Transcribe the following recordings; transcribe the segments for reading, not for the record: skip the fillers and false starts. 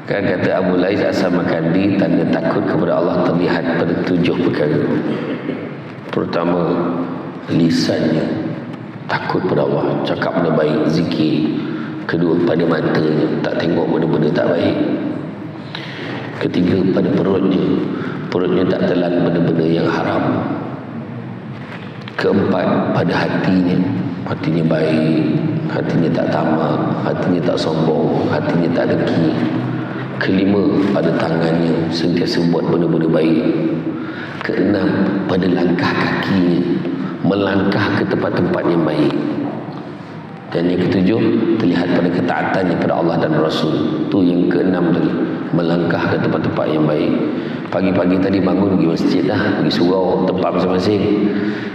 Kan kata Abu Lais As-Samarkandi, tanda takut kepada Allah terlihat pada 7 perkara. Pertama, lisannya takut pada Allah, cakap benda baik, zikir. Kedua, pada matanya tak tengok benda-benda tak baik. Ketiga, pada perutnya tak telan benda-benda yang haram. Keempat, pada hatinya baik, hatinya tak tamak, hatinya tak sombong, hatinya tak dengki. Kelima, pada tangannya sentiasa buat benda-benda baik. Keenam, pada langkah kakinya melangkah ke tempat-tempat yang baik. Dan yang ketujuh, terlihat pada ketaatannya pada Allah dan Rasul. Tu yang keenam tadi, melangkah ke tempat-tempat yang baik. Pagi-pagi tadi bangun pergi masjid dah, pergi surau tempat masing-masing.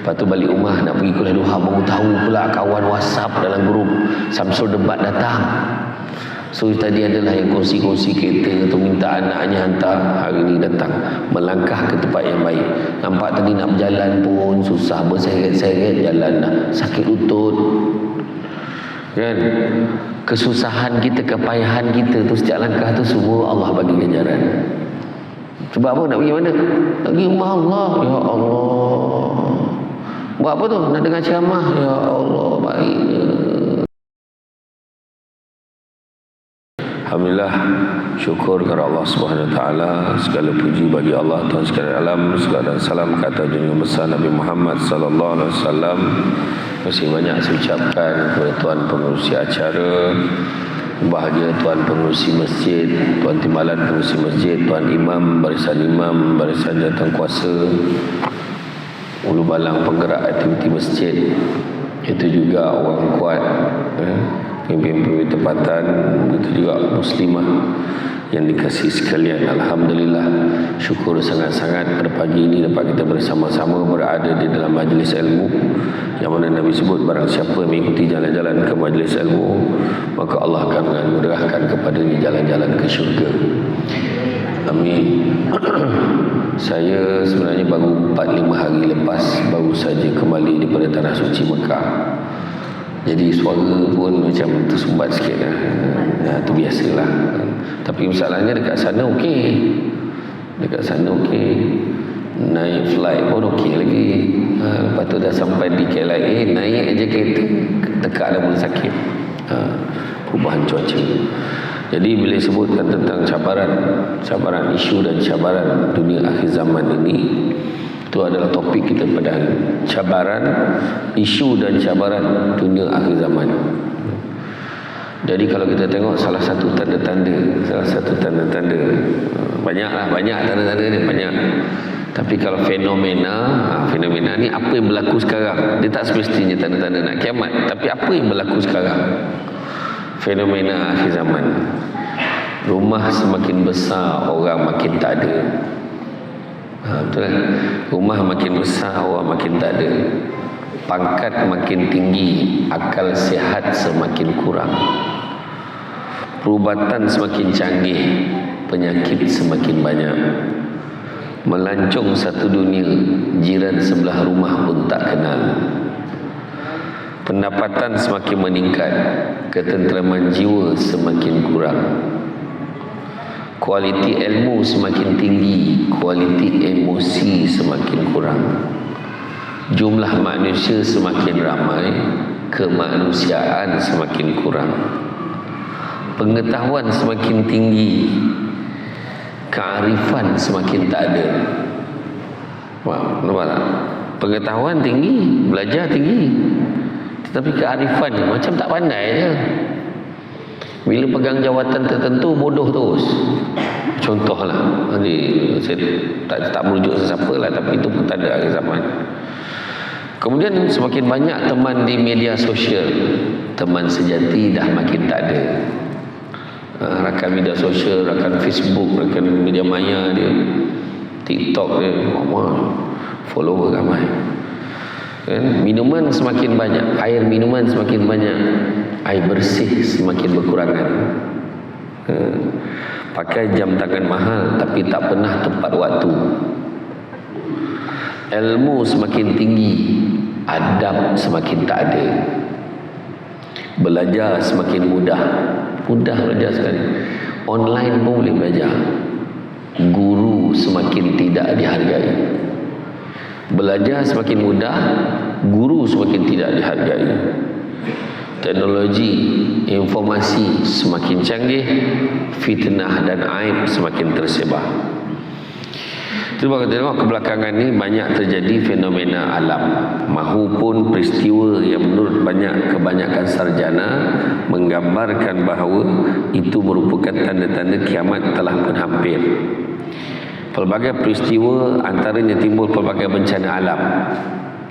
Lepas tu balik rumah nak pergi kuliah duha, baru tahu pula kawan WhatsApp dalam grup Samsul Debat datang. So tadi adalah yang kongsi-kongsi kereta atau minta anaknya hantar, hari ni datang melangkah ke tempat yang baik. Nampak tadi nak berjalan pun susah, berseret-seret jalan dah, sakit lutut kan. Kesusahan kita, kepayahan kita tu, setiap langkah tu semua Allah bagi ganjaran. Sebab apa? Nak pergi mana? Nak pergi rumah Allah. Ya Allah, buat apa tu? Nak dengar ceramah. Ya Allah, baiknya. Alhamdulillah, syukur kepada Allah Subhanahu Wa Taala, segala puji bagi Allah Tuhan sekalian alam, segala salam kata junjungan besar Nabi Muhammad sallallahu alaihi wasallam. Masih banyak saya ucapkan kepada tuan pengurusi acara, bahagia tuan pengurusi masjid, tuan timbalan pengurusi masjid, tuan imam, barisan jawatan kuasa, ulu balang penggerak aktiviti masjid, itu juga orang kuat, pimpin-pimpin tempatan, begitu juga muslimah yang dikasihi sekalian. Alhamdulillah, syukur sangat-sangat pada pagi ini dapat kita bersama-sama berada di dalam majlis ilmu yang mana Nabi sebut, barang siapa mengikuti jalan-jalan ke majlis ilmu, maka Allah akan menganugerahkan kepadanya jalan-jalan ke syurga. Amin. Saya sebenarnya baru 4-5 hari lepas baru saja kembali daripada Tanah Suci Mekah. Jadi suara pun macam tersumbat sikit lah. Itu biasalah. Tapi masalahnya dekat sana okey. Dekat sana okey. Naik flight pun okey lagi. Lepas tu dah sampai di KLIA, naik aja kereta tekak dah mula sakit. Perubahan cuaca. Jadi bila sebutkan tentang cabaran isu dan cabaran dunia akhir zaman ini, itu adalah topik kita pada cabaran, isu dan cabaran dunia akhir zaman. Jadi kalau kita tengok salah satu tanda-tanda, banyak tanda-tanda ni, banyak. Tapi kalau fenomena ni apa yang berlaku sekarang, dia tak semestinya tanda-tanda nak kiamat, tapi apa yang berlaku sekarang, fenomena akhir zaman. Rumah semakin besar, orang makin tak ada. Betul kan? Rumah makin besar, orang makin tak ada. Pangkat makin tinggi, akal sihat semakin kurang. Perubatan semakin canggih, penyakit semakin banyak. Melancong satu dunia, jiran sebelah rumah pun tak kenal. Pendapatan semakin meningkat, ketenteraman jiwa semakin kurang. Kualiti ilmu semakin tinggi, kualiti emosi semakin kurang. Jumlah manusia semakin ramai, kemanusiaan semakin kurang. Pengetahuan semakin tinggi, kearifan semakin tak ada. Wah, nampak tak? Pengetahuan tinggi, belajar tinggi, tetapi kearifan macam tak pandai je. Bila pegang jawatan tertentu, bodoh terus. Contohlah, saya tak merujuk sesiapa lah, tapi itu pun tanda akhir zaman. Kemudian semakin banyak teman di media sosial, teman sejati dah makin tak ada. Rakan media sosial, rakan Facebook, rakan media maya dia, TikTok dia, follower ramai. Kan? Minuman semakin banyak, air minuman semakin banyak, air bersih semakin berkurangan. Pakai jam tangan mahal tapi tak pernah tepat waktu. Ilmu semakin tinggi, adab semakin tak ada. Belajar semakin mudah belajar sekali. Online pun boleh belajar. Guru semakin tidak dihargai. Belajar semakin mudah, guru semakin tidak dihargai. Teknologi, informasi semakin canggih, fitnah dan aib semakin tersebar. Cuba kita tengok kebelakangan ni banyak terjadi fenomena alam mahupun peristiwa yang menurut kebanyakan sarjana menggambarkan bahawa itu merupakan tanda-tanda kiamat telah pun hampir. Pelbagai peristiwa antaranya timbul pelbagai bencana alam.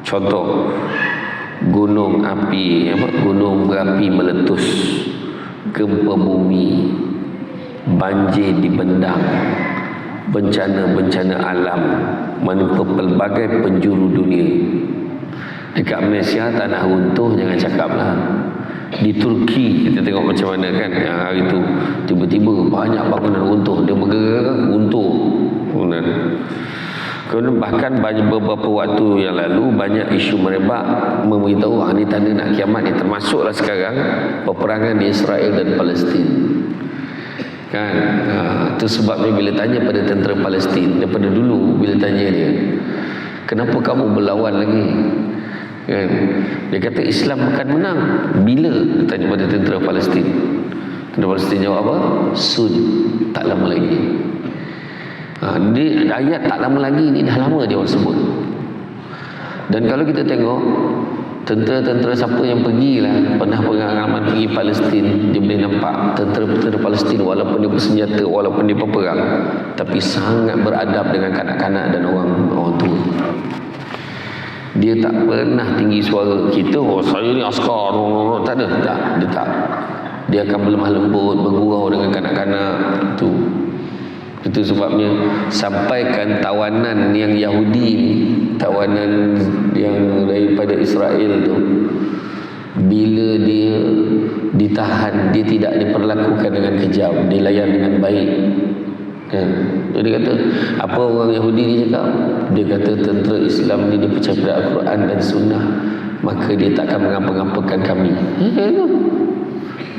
Contoh, gunung berapi meletus, gempa bumi, banjir di bendang, bencana-bencana alam menimpa pelbagai penjuru dunia. Dekat Malaysia tanah runtuh jangan cakaplah. Di Turki kita tengok macam mana kan, yang hari tu tiba-tiba banyak bangunan runtuh, dia bergerak runtuh. Kemudian bahkan beberapa waktu yang lalu banyak isu merebak memberitahu ini tanda nak kiamat ni, termasuklah sekarang peperangan di Israel dan Palestin. Kan, itu sebabnya bila tanya pada tentera Palestin daripada dulu, bila tanya dia, kenapa kamu berlawan lagi? Kan, dia kata Islam akan menang. Bila? Dia tanya pada tentera Palestin. Tentera Palestin jawab apa? Soon, tak lama lagi. Dia ayat tak lama lagi ni dah lama dia orang sebut. Dan kalau kita tengok tentera-tentera siapa yang pergilah, pernah pengalaman pergi Palestin, dia boleh nampak tentera-tentera Palestin walaupun dia bersenjata, walaupun dia berperang, tapi sangat beradab dengan kanak-kanak dan orang tua. Dia tak pernah tinggi suara kita, oh saya ni askar, tak ada, dia tak. Dia akan berlemah lembut, bergurau dengan kanak-kanak tu. Itu sebabnya sampaikan tawanan yang Yahudi, tawanan yang daripada Israel tu, bila dia ditahan, dia tidak diperlakukan dengan kejam, dilayan dengan baik. Dia kata, apa orang Yahudi ni cakap? Dia kata tentera Islam ni dia percaya pada Al-Quran dan Sunnah, maka dia tak akan mengapa-ngapakan kami.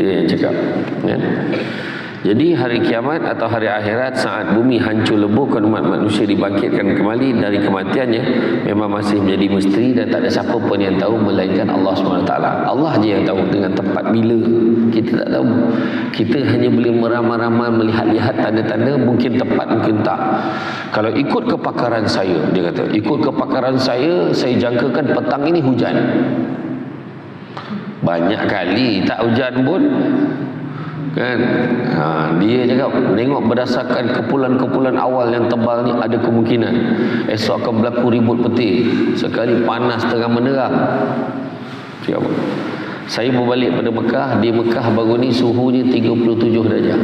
Dia yang cakap. Jadi hari kiamat atau hari akhirat, saat bumi hancur leburkan umat manusia dibangkitkan kembali dari kematiannya, memang masih menjadi misteri dan tak ada siapa pun yang tahu melainkan Allah SWT. Allah je yang tahu dengan tepat bila. Kita tak tahu. Kita hanya boleh meramal-ramal, melihat-lihat tanda-tanda, mungkin tepat mungkin tak. Kalau ikut kepakaran saya, dia kata, ikut kepakaran saya jangkakan petang ini hujan. Banyak kali tak hujan pun. Kan, dia cakap tengok berdasarkan kepulan-kepulan awal yang tebal ni, ada kemungkinan esok akan berlaku ribut peti, sekali panas tengah menerang. Siapa? Saya berbalik pada Mekah. Di Mekah baru ni suhunya 37 darjah,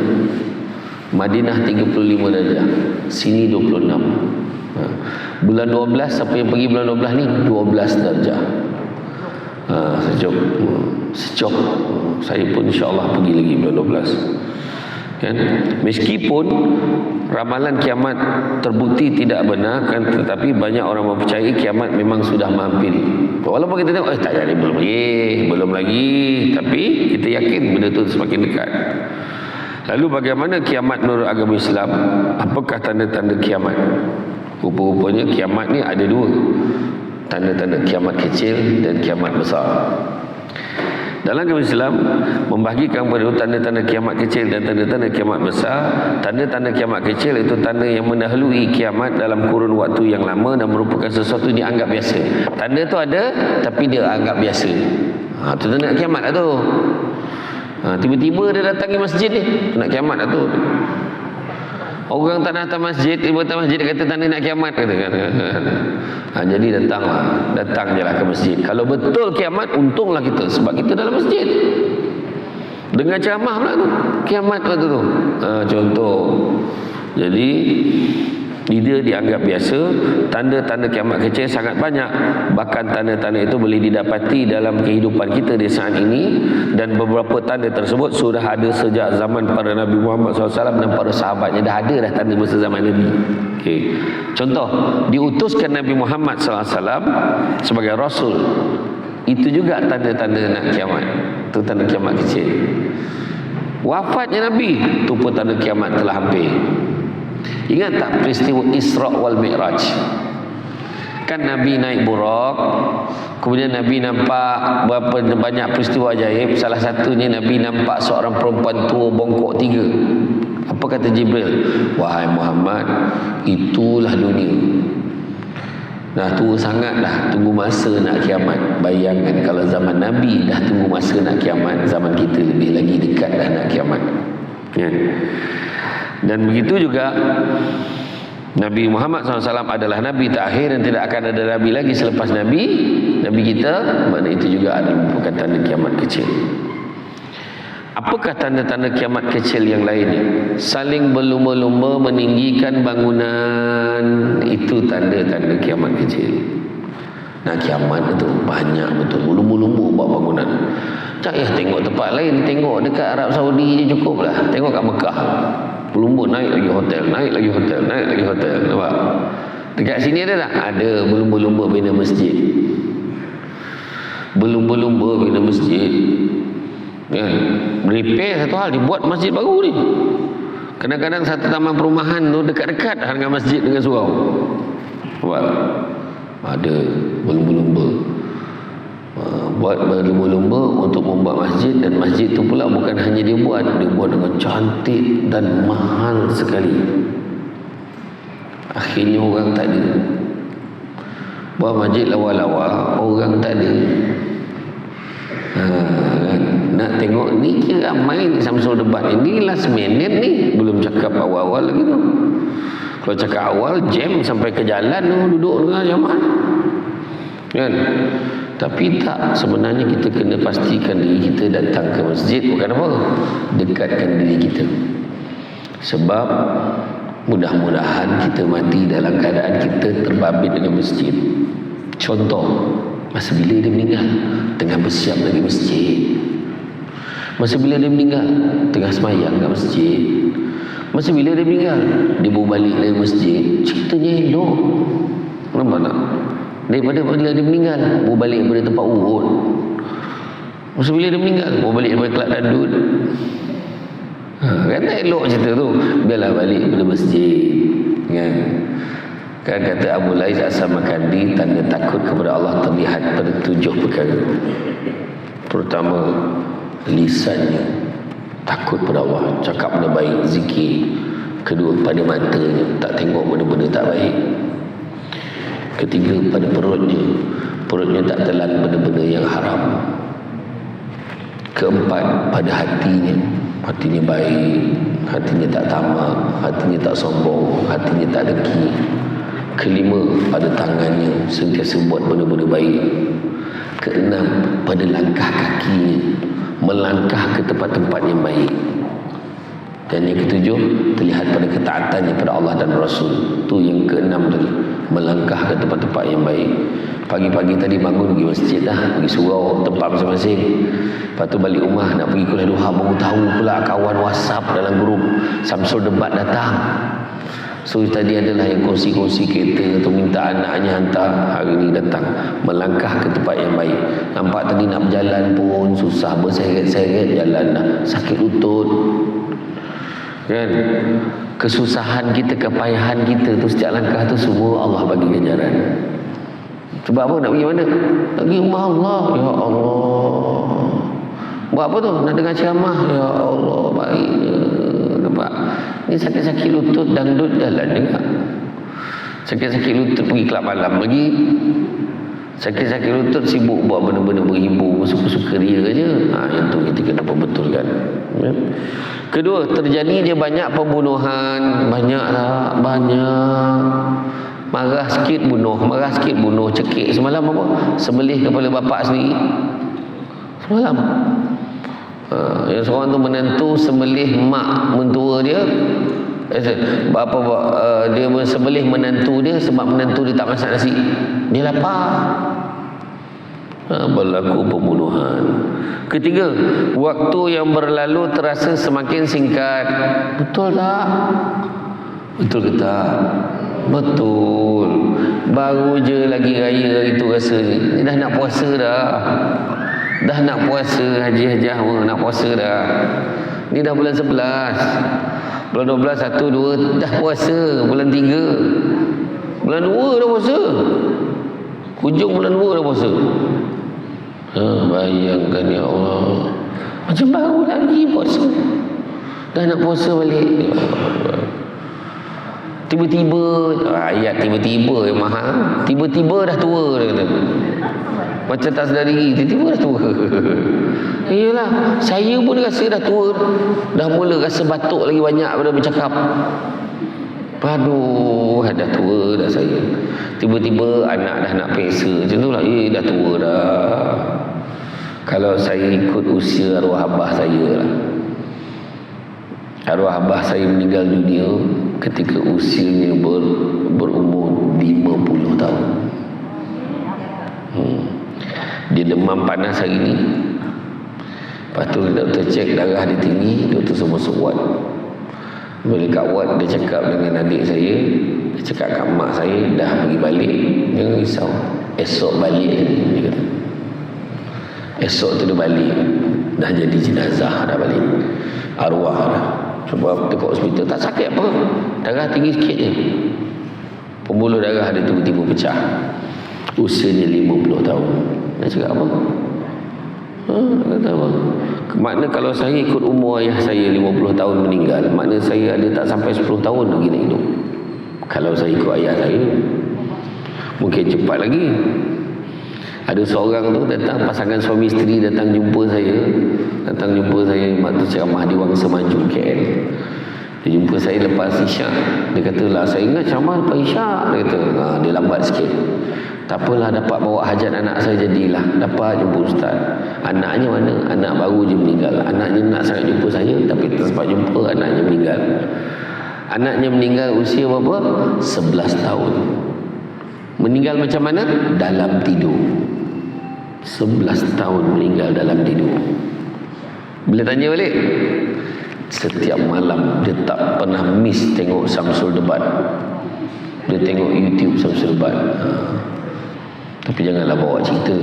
Madinah 35 darjah, sini 26. Bulan 12, siapa yang pergi bulan 12 ni 12 darjah. Sejuk. Saya pun insya-Allah pergi lagi bulan 12. Kan? Meskipun ramalan kiamat terbukti tidak benar, kan, tetapi banyak orang mempercayai kiamat memang sudah menghampiri. Walaupun kita tengok tak jadi, belum lagi, tapi kita yakin benda itu semakin dekat. Lalu bagaimana kiamat menurut agama Islam? Apakah tanda-tanda kiamat? Rupa-rupanya kiamat ni ada dua. Tanda-tanda kiamat kecil dan kiamat besar. Dalam agama Islam membahagikan kepada tanda-tanda kiamat kecil dan tanda-tanda kiamat besar. Tanda-tanda kiamat kecil itu tanda yang mendahului kiamat dalam kurun waktu yang lama dan merupakan sesuatu dianggap biasa. Tanda tu ada tapi dia anggap biasa. Itu tanda kiamat lah tu. Tiba-tiba dia datangi masjid ni, nak kiamat lah tu. Orang tak nak datang masjid, tiba datang masjid dia kata tanda nak kiamat, kata. Jadi datang je lah ke masjid. Kalau betul kiamat, untunglah kita, sebab kita dalam masjid. Dengar ceramah pula tu, kiamat waktu tu. Contoh. Jadi dia dianggap biasa. Tanda-tanda kiamat kecil sangat banyak. Bahkan tanda-tanda itu boleh didapati dalam kehidupan kita di saat ini. Dan beberapa tanda tersebut sudah ada sejak zaman para Nabi Muhammad SAW dan para sahabatnya. Dah ada dah tanda masa zaman Nabi. Okay. Contoh, diutuskan Nabi Muhammad SAW sebagai Rasul. Itu juga tanda-tanda nak kiamat. Itu tanda kiamat kecil. Wafatnya Nabi, itu pun tanda kiamat telah hampir. Ingat tak peristiwa Isra wal Mi'raj? Kan Nabi naik burak, kemudian Nabi nampak berapa banyak peristiwa ajaib. Salah satunya Nabi nampak seorang perempuan tua bongkok 3. Apa kata Jibril? Wahai Muhammad, itulah dunia. Dah tua sangat dah, tunggu masa nak kiamat. Bayangkan kalau zaman Nabi dah tunggu masa nak kiamat, zaman kita lebih lagi dekat dah nak kiamat. Ya. Dan begitu juga Nabi Muhammad SAW adalah Nabi terakhir dan tidak akan ada Nabi lagi selepas Nabi kita. Makna itu juga adalah merupakan tanda kiamat kecil. Apakah tanda-tanda kiamat kecil yang lainnya? Saling berlumba-lumba meninggikan bangunan, itu tanda-tanda kiamat kecil. Nah, kiamat itu banyak betul, berlumba-lumba buat bangunan. Tak payah tengok tempat lain, tengok dekat Arab Saudi je cukup lah. Tengok kat Mekah, berlumba naik lagi hotel, naik lagi hotel, naik lagi hotel. Nampak? Dekat sini ada tak? Ada berlumba-lumba bina masjid. Berlumba-lumba bina masjid. Ya, repair satu hal, dibuat masjid baru ni. Kadang-kadang satu taman perumahan tu dekat-dekat dengan masjid dengan surau. Nampak? Ada berlumba-lumba. Buat berlumba-lumba untuk membuat masjid, dan masjid tu pula bukan hanya dia buat dengan cantik dan mahal sekali. Akhirnya orang tak ada. Buat masjid lawa-lawa, orang tak ada. Nak tengok ni kira ramai ni Samsul Debat ini last minute ni, belum cakap awal-awal lagi tu. Kalau cakap awal jam sampai ke jalan tu, duduk dengan jamaah kan. Tapi tak, sebenarnya kita kena pastikan diri kita datang ke masjid bukan apa, dekatkan diri kita. Sebab mudah-mudahan kita mati dalam keadaan kita terbabit dengan masjid. Contoh, masa bila dia meninggal tengah bersiap lagi masjid. Masa bila dia meninggal tengah semayang kat masjid. Masa bila dia meninggal dia bawa balik dari masjid, ceritanya elok. Nampak tak? Daripada bila dia meninggal bawa balik daripada tempat urut. Masa bila dia meninggal bawa balik daripada kelab dandut. Kan tak elok cerita tu. Biarlah balik daripada masjid kan. Kan kata Abu Lais As-Samarkandi, tanda takut kepada Allah terlihat pada 7 perkara. Pertama, lisannya takut pada Allah, cakap benda baik, zikir. Kedua, pada matanya tak tengok benda-benda tak baik. Ketiga, pada perutnya tak telan benda-benda yang haram. Keempat, pada hatinya baik, hatinya tak tamak, hatinya tak sombong, hatinya tak dengki. Kelima, pada tangannya sentiasa buat benda-benda baik. Keenam, pada langkah kakinya melangkah ke tempat-tempat yang baik. Dan yang ketujuh, terlihat pada ketaatannya pada Allah dan Rasul. Tu yang keenam tadi, melangkah ke tempat-tempat yang baik. Pagi-pagi tadi bangun pergi masjid dah, pergi surau tempat masing-masing. Lepas tu balik rumah nak pergi kuliah duha, baru tahu pula kawan WhatsApp dalam grup Samsul Debat datang. So tadi adalah yang kongsi-kongsi kereta atau minta anaknya hantar, hari ni datang melangkah ke tempat yang baik. Nampak tadi nak berjalan pun susah, berseret-seret jalan dah, sakit lutut kan. Kesusahan kita, kepayahan kita tu, setiap langkah tu semua Allah bagi ganjaran. Sebab apa? Nak pergi mana? Pergi rumah Allah. Ya Allah, buat apa tu? Nak dengar ceramah. Ya Allah, baiknya. Nampak? Ni sakit-sakit lutut dangdut jalan juga. Sakit-sakit lutut pergi kelab malam lagi. Sakit-sakit lutut sibuk buat benda-benda berhibur, suka-suka dia je. Yang tu kita kena perbetulkan ya. Kedua, terjadi dia banyak pembunuhan. Banyak. Marah sikit bunuh, cekik. Semalam apa? Sebelih kepala bapak sendiri. Semalam yang seorang tu menantu sembelih mak mentua dia. Dia sembelih menantu dia sebab menantu dia tak masak nasi. Dia lapar. Berlaku pembunuhan. Ketiga, waktu yang berlalu terasa semakin singkat. Betul tak? Betul ke tak? Betul. Baru je lagi raya itu rasa ni dah nak puasa dah. Dah nak puasa, haji-hajah nak puasa dah. Ni dah bulan 11. Bulan 12, 1, 2 dah puasa. Bulan 3, bulan 2 dah puasa. Hujung bulan 2 dah puasa. Bayangkan ya Allah, macam baru lagi puasa, dah nak puasa balik. Tiba-tiba, ayat tiba-tiba yang mahal. Tiba-tiba dah tua, dia kata. Macam tak sedar diri, tiba-tiba dah tua. Iyalah, saya pun rasa dah tua. Dah mula rasa batuk lagi banyak pada bercakap. Aduh, dah tua dah saya. Tiba-tiba anak dah nak peksa. Macam tu lah, dah tua dah. Kalau saya ikut usia arwah abah saya lah. Arwah abah saya meninggal dunia ketika usianya berumur 50 tahun. Dia demam panas hari ni. Lepas tu doktor cek darah dia tinggi, doktor semua ward. Bila kat ward, dia cakap dengan adik saya, dia cakap kat mak saya, dah pergi balik. Jangan risau, esok balik dia kata. Esok tu dia balik, dah jadi jenazah dah balik, arwah dah. Sebab dekat hospital tak sakit apa, darah tinggi sikit je, pembuluh darah dia tiba-tiba pecah. Usianya 50 tahun. Dia cakap apa? Kata apa? Makna kalau saya ikut umur ayah saya 50 tahun meninggal, makna saya ada tak sampai 10 tahun lagi nak hidup. Kalau saya ikut ayah saya, mungkin cepat lagi. Ada seorang tu datang, pasangan suami isteri datang jumpa saya. Waktu ceramah di Wangsa Maju KL. Dia jumpa saya lepas isyak. Dia kata lah, saya ingat ceramah lepas isyak. Dia kata, dia lambat sikit. Tak apalah, dapat bawa hajat anak saya jadilah. Dapat jumpa ustaz. Anaknya mana? Anak baru je meninggal. Anaknya nak sangat jumpa saya, tapi tak sempat jumpa, anaknya meninggal. Anaknya meninggal usia berapa? 11 tahun. Meninggal macam mana? Dalam tidur. 11 tahun meninggal dalam tidur. Bila tanya balik, setiap malam dia tak pernah miss tengok Samsul Debat. Dia tengok YouTube Samsul Debat. Tapi janganlah bawa cerita.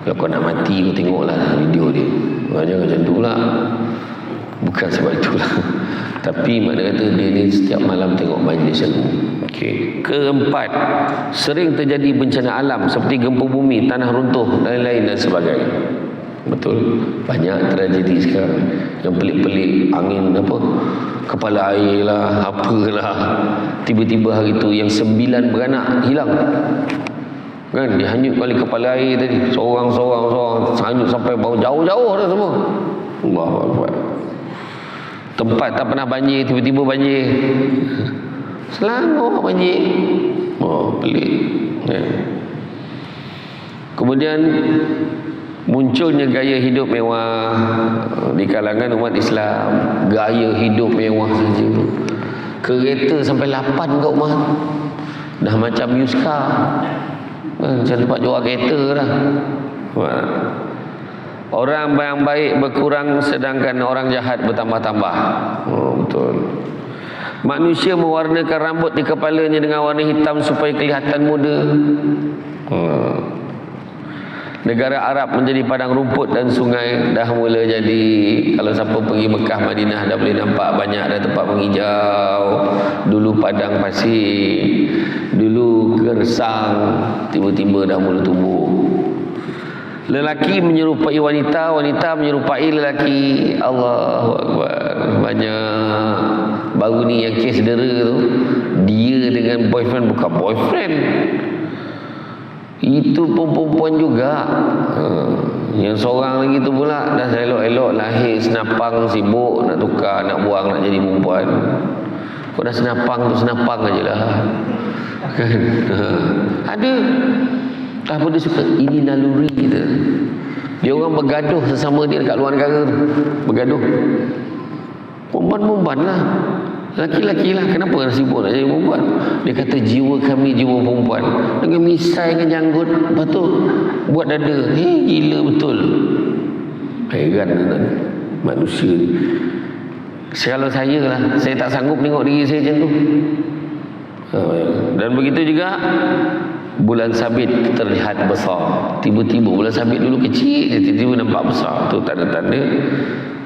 Kalau kau nak mati, kau tengoklah video dia. Jangan macam tu lah. Bukan sebab itulah. Tapi makna kata dia ni setiap malam tengok majlis ilmu. Okey. Keempat, sering terjadi bencana alam seperti gempa bumi, tanah runtuh dan lain-lain dan sebagainya. Betul. Banyak tragedi sekarang yang pelik-pelik, angin apa, kepala air lah, apalah. Tiba-tiba hari tu yang 9 beranak hilang. Kan dia hanyut kali kepala air tadi, seorang hanyut sampai bawah, jauh-jauh dah semua. Allahu Akbar. Tempat tak pernah banjir, tiba-tiba banjir. Selangor banjir. Pelik. Kemudian munculnya gaya hidup mewah di kalangan umat Islam. Gaya hidup mewah saja. Kereta sampai 8 kat rumah. Dah macam Yuska. Macam tempat jual kereta dah. Orang yang baik berkurang sedangkan orang jahat bertambah-tambah. Betul. Manusia mewarnakan rambut di kepalanya dengan warna hitam supaya kelihatan muda. Negara Arab menjadi padang rumput dan sungai dah mula jadi. Kalau siapa pergi Mekah, Madinah dah boleh nampak banyak ada tempat menghijau. Dulu padang pasir, dulu gersang, tiba-tiba dah mula tumbuh. Lelaki menyerupai wanita, wanita menyerupai lelaki. Allahu Akbar. Banyak. Baru ni yang kes dera tu, dia dengan boyfriend, bukan boyfriend, itu pun perempuan juga. Yang seorang lagi tu pula dah elok-elok lahir senapang, sibuk nak tukar, nak buang, nak jadi perempuan. Kau dah senapang tu senapang ajalah. Kan? Ada. Apa dia suka? Ini naluri kita. Dia orang bergaduh sesama dia dekat luar negara tu. Bergaduh. Perempuan-perempuan lah. Laki-laki lah. Kenapa sibuk nak jadi perempuan? Dia kata jiwa kami jiwa perempuan. Dengan misai, dengan janggut. Lepas tu buat dada. Gila betul. Heran kan manusia ni. Kalau saya lah, saya tak sanggup tengok diri saya macam tu. Dan begitu juga bulan sabit terlihat besar. Tiba-tiba bulan sabit dulu kecil, tiba-tiba nampak besar. Tu tanda-tanda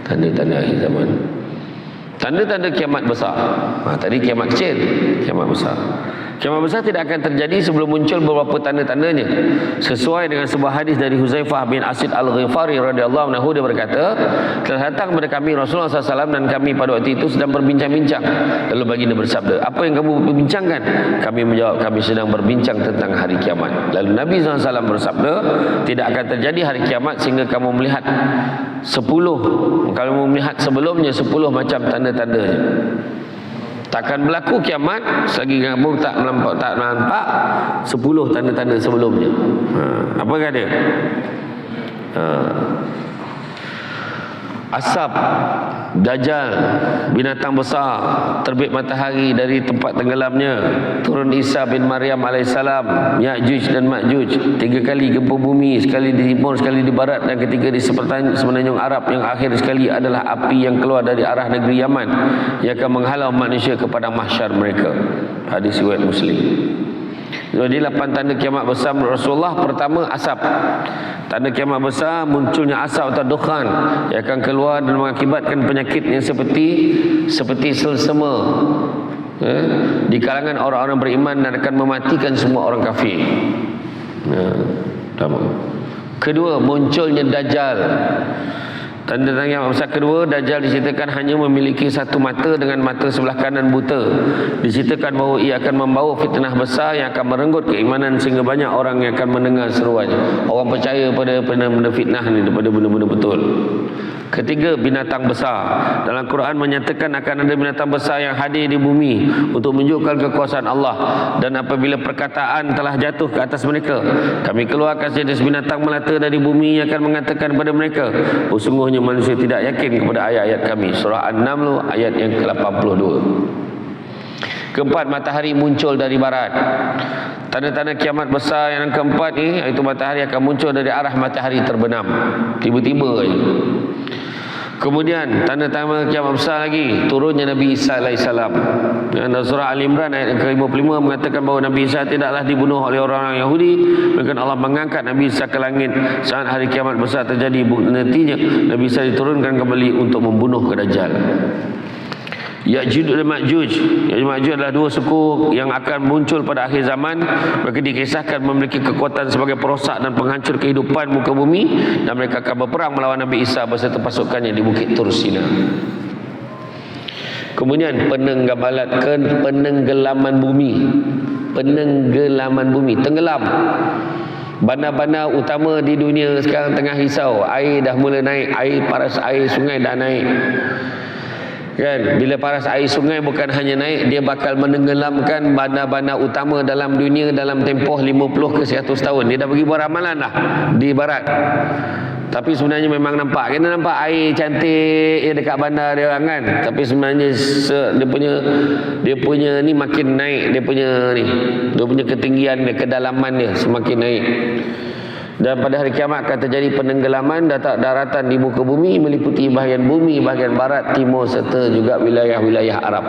Tanda-tanda akhir zaman. Tanda-tanda kiamat besar. Tadi kiamat kecil, kiamat besar. Kiamat besar tidak akan terjadi sebelum muncul beberapa tanda-tandanya. Sesuai dengan sebuah hadis dari Huzaifah bin Asid Al-Ghifari radhiyallahu anhu, dia berkata, telah datang kepada kami Rasulullah SAW dan kami pada waktu itu sedang berbincang-bincang. Lalu baginda bersabda, apa yang kamu berbincangkan? Kami menjawab, kami sedang berbincang tentang hari kiamat. Lalu Nabi SAW bersabda, tidak akan terjadi hari kiamat sehingga kamu melihat 10, kamu melihat sebelumnya 10 macam tanda-tandanya. Takkan berlaku kiamat selagi kamu tak nampak 10 tanda-tanda sebelumnya. Apa kata dia? Asap, Dajjal, binatang besar, terbit matahari dari tempat tenggelamnya, turun Isa bin Maryam alaihissalam, Ya'juj dan Ma'juj, 3 kali gempa bumi, sekali di timur, sekali di barat, dan ketiga di semenanjung Arab, yang akhir sekali adalah api yang keluar dari arah negeri Yaman yang akan menghalau manusia kepada mahsyar mereka. Hadis riwayat Muslim. Jadi 8 tanda kiamat besar menurut Rasulullah. Pertama, asap. Tanda kiamat besar munculnya asap atau dukhan yang akan keluar dan mengakibatkan penyakit yang seperti selsema di kalangan orang-orang beriman dan akan mematikan semua orang kafir. Kedua, munculnya Dajjal. Tanda-tanda kiamat besar kedua, Dajjal diceritakan hanya memiliki 1 mata dengan mata sebelah kanan buta. Diceritakan bahawa ia akan membawa fitnah besar yang akan merenggut keimanan sehingga banyak orang yang akan mendengar seruannya. Orang percaya pada benda-benda fitnah ni daripada benda-benda betul. Ketiga, binatang besar. Dalam Quran menyatakan akan ada binatang besar yang hadir di bumi untuk menunjukkan kekuasaan Allah, dan apabila perkataan telah jatuh ke atas mereka, kami keluarkan sejenis binatang melata dari bumi yang akan mengatakan kepada mereka, sesungguhnya manusia tidak yakin kepada ayat-ayat kami. Surah An-Naml ayat yang ke-82. Keempat, matahari muncul dari barat. Tanda-tanda kiamat besar yang keempat ni, iaitu matahari akan muncul dari arah matahari terbenam. Tiba-tiba je. Kemudian tanda-tanda kiamat besar lagi, turunnya Nabi Isa alaihissalam. Dalam surah Al-Imran ayat ke-55 mengatakan bahawa Nabi Isa tidaklah dibunuh oleh orang-orang Yahudi, melainkan Allah mengangkat Nabi Isa ke langit saat hari kiamat besar terjadi. Nantinya Nabi Isa diturunkan kembali untuk membunuh Dajjal. Ya'juj dan Ma'juj. Ya'juj dan Ma'juj adalah 2 suku yang akan muncul pada akhir zaman. Mereka dikisahkan memiliki kekuatan sebagai perosak dan penghancur kehidupan muka bumi, dan mereka akan berperang melawan Nabi Isa beserta pasukannya di Bukit Tursina. Kemudian penenggelaman bumi. Penenggelaman bumi, tenggelam. Bandar-bandar utama di dunia sekarang tengah risau. Air dah mula naik, paras air sungai dah naik. Kan, bila paras air sungai bukan hanya naik, dia bakal menenggelamkan bandar-bandar utama dalam dunia dalam tempoh 50 ke 100 tahun. Dia dah bagi buat ramalan dah di barat. Tapi sebenarnya memang nampak, kita nampak air cantik ya dekat bandar dia orang kan. Tapi sebenarnya dia punya ni makin naik, dia punya ketinggian dia, kedalaman dia semakin naik. Dan pada hari kiamat akan terjadi penenggelaman daratan di muka bumi meliputi bahagian bumi, bahagian barat, timur serta juga wilayah-wilayah Arab.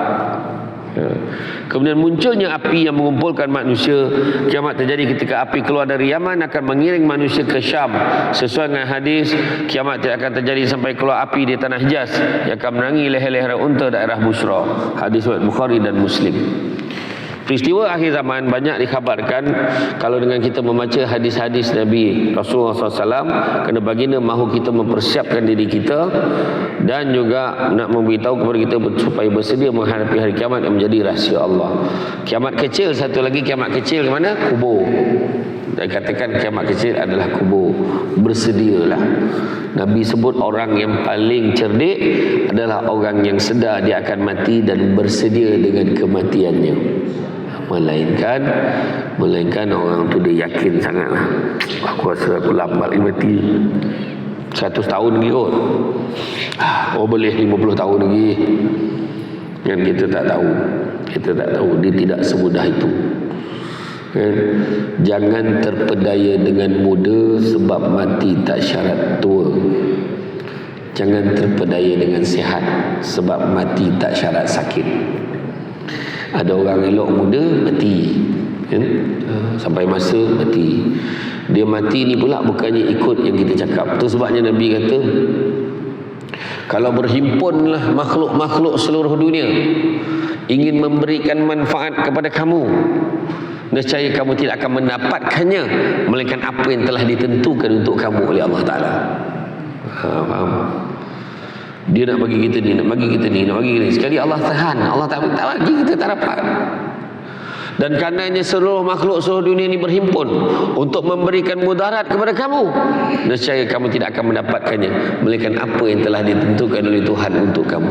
Kemudian munculnya api yang mengumpulkan manusia. Kiamat terjadi ketika api keluar dari Yaman akan mengiring manusia ke Syam. Sesuai dengan hadis, kiamat tidak akan terjadi sampai keluar api di tanah Hijaz yang akan menerangi leher-leher unta daerah Busra. Hadis riwayat Bukhari dan Muslim. Peristiwa akhir zaman banyak dikhabarkan. Kalau dengan kita membaca hadis-hadis Nabi Rasulullah SAW, kerana baginda mahu kita mempersiapkan diri kita dan juga nak memberitahu kepada kita supaya bersedia menghadapi hari kiamat yang menjadi rahsia Allah. Kiamat kecil, satu lagi kiamat kecil ke mana? Kubur. Dan katakan kiamat kecil adalah kubur. Bersedialah. Nabi sebut orang yang paling cerdik adalah orang yang sedar dia akan mati dan bersedia dengan kematiannya. Melainkan orang tu dia yakin sangatlah, aku rasa aku lambat mati 100 tahun lagi kot, boleh 50 tahun lagi kan. Kita tak tahu, dia tidak semudah itu kan? Jangan terpedaya dengan muda, sebab mati tak syarat tua. Jangan terpedaya dengan sihat, sebab mati tak syarat sakit. Ada orang elok muda mati kan? Sampai masa mati. Dia mati ni pula bukannya ikut yang kita cakap. Tu sebabnya Nabi kata Kalau berhimpunlah makhluk-makhluk seluruh dunia ingin memberikan manfaat kepada kamu, nescaya kamu tidak akan mendapatkannya melainkan apa yang telah ditentukan untuk kamu oleh Allah Ta'ala. Faham? Dia nak bagi kita ni, nak bagi kita ni, nak bagi kita ni. Sekali Allah tahan, Allah tak bagi, kita tak dapat. Dan karenanya seluruh makhluk seluruh dunia ini berhimpun untuk memberikan mudarat kepada kamu, nescaya kamu tidak akan mendapatkannya melainkan apa yang telah ditentukan oleh Tuhan untuk kamu.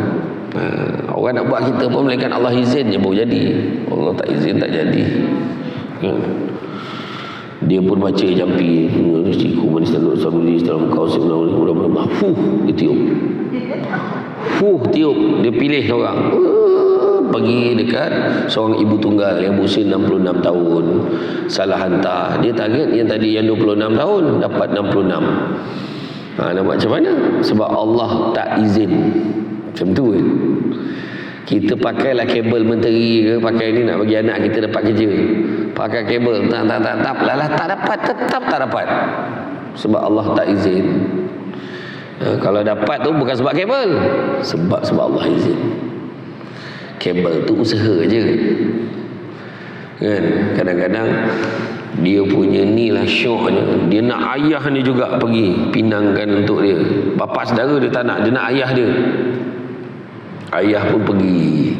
Orang nak buat kita pun melainkan Allah izin je baru jadi. Allah tak izin tak jadi. Dia pun baca jampi, siku manis dan sabuli dalam kau mudah-mudahan. Dia tiup. Tiup. Dia pilih orang. Pergi dekat seorang ibu tunggal yang berusia 66 tahun. Salah hantar. Dia target yang tadi yang 26 tahun dapat 66. Nampak macam mana? Sebab Allah tak izin. Macam tu kan. Kita pakailah kabel menteri ke, pakai ni nak bagi anak kita dapat kerja. Pakai kabel tak dapat, tetap tak dapat. Sebab Allah tak izin. Kalau dapat tu bukan sebab kabel, sebab Allah izin. Kabel tu usaha je kan. Kadang-kadang dia punya ni lah syoknya, dia nak ayah ni juga pergi pinangkan untuk dia. Bapa saudara dia tak nak, dia nak ayah dia. Ayah pun pergi.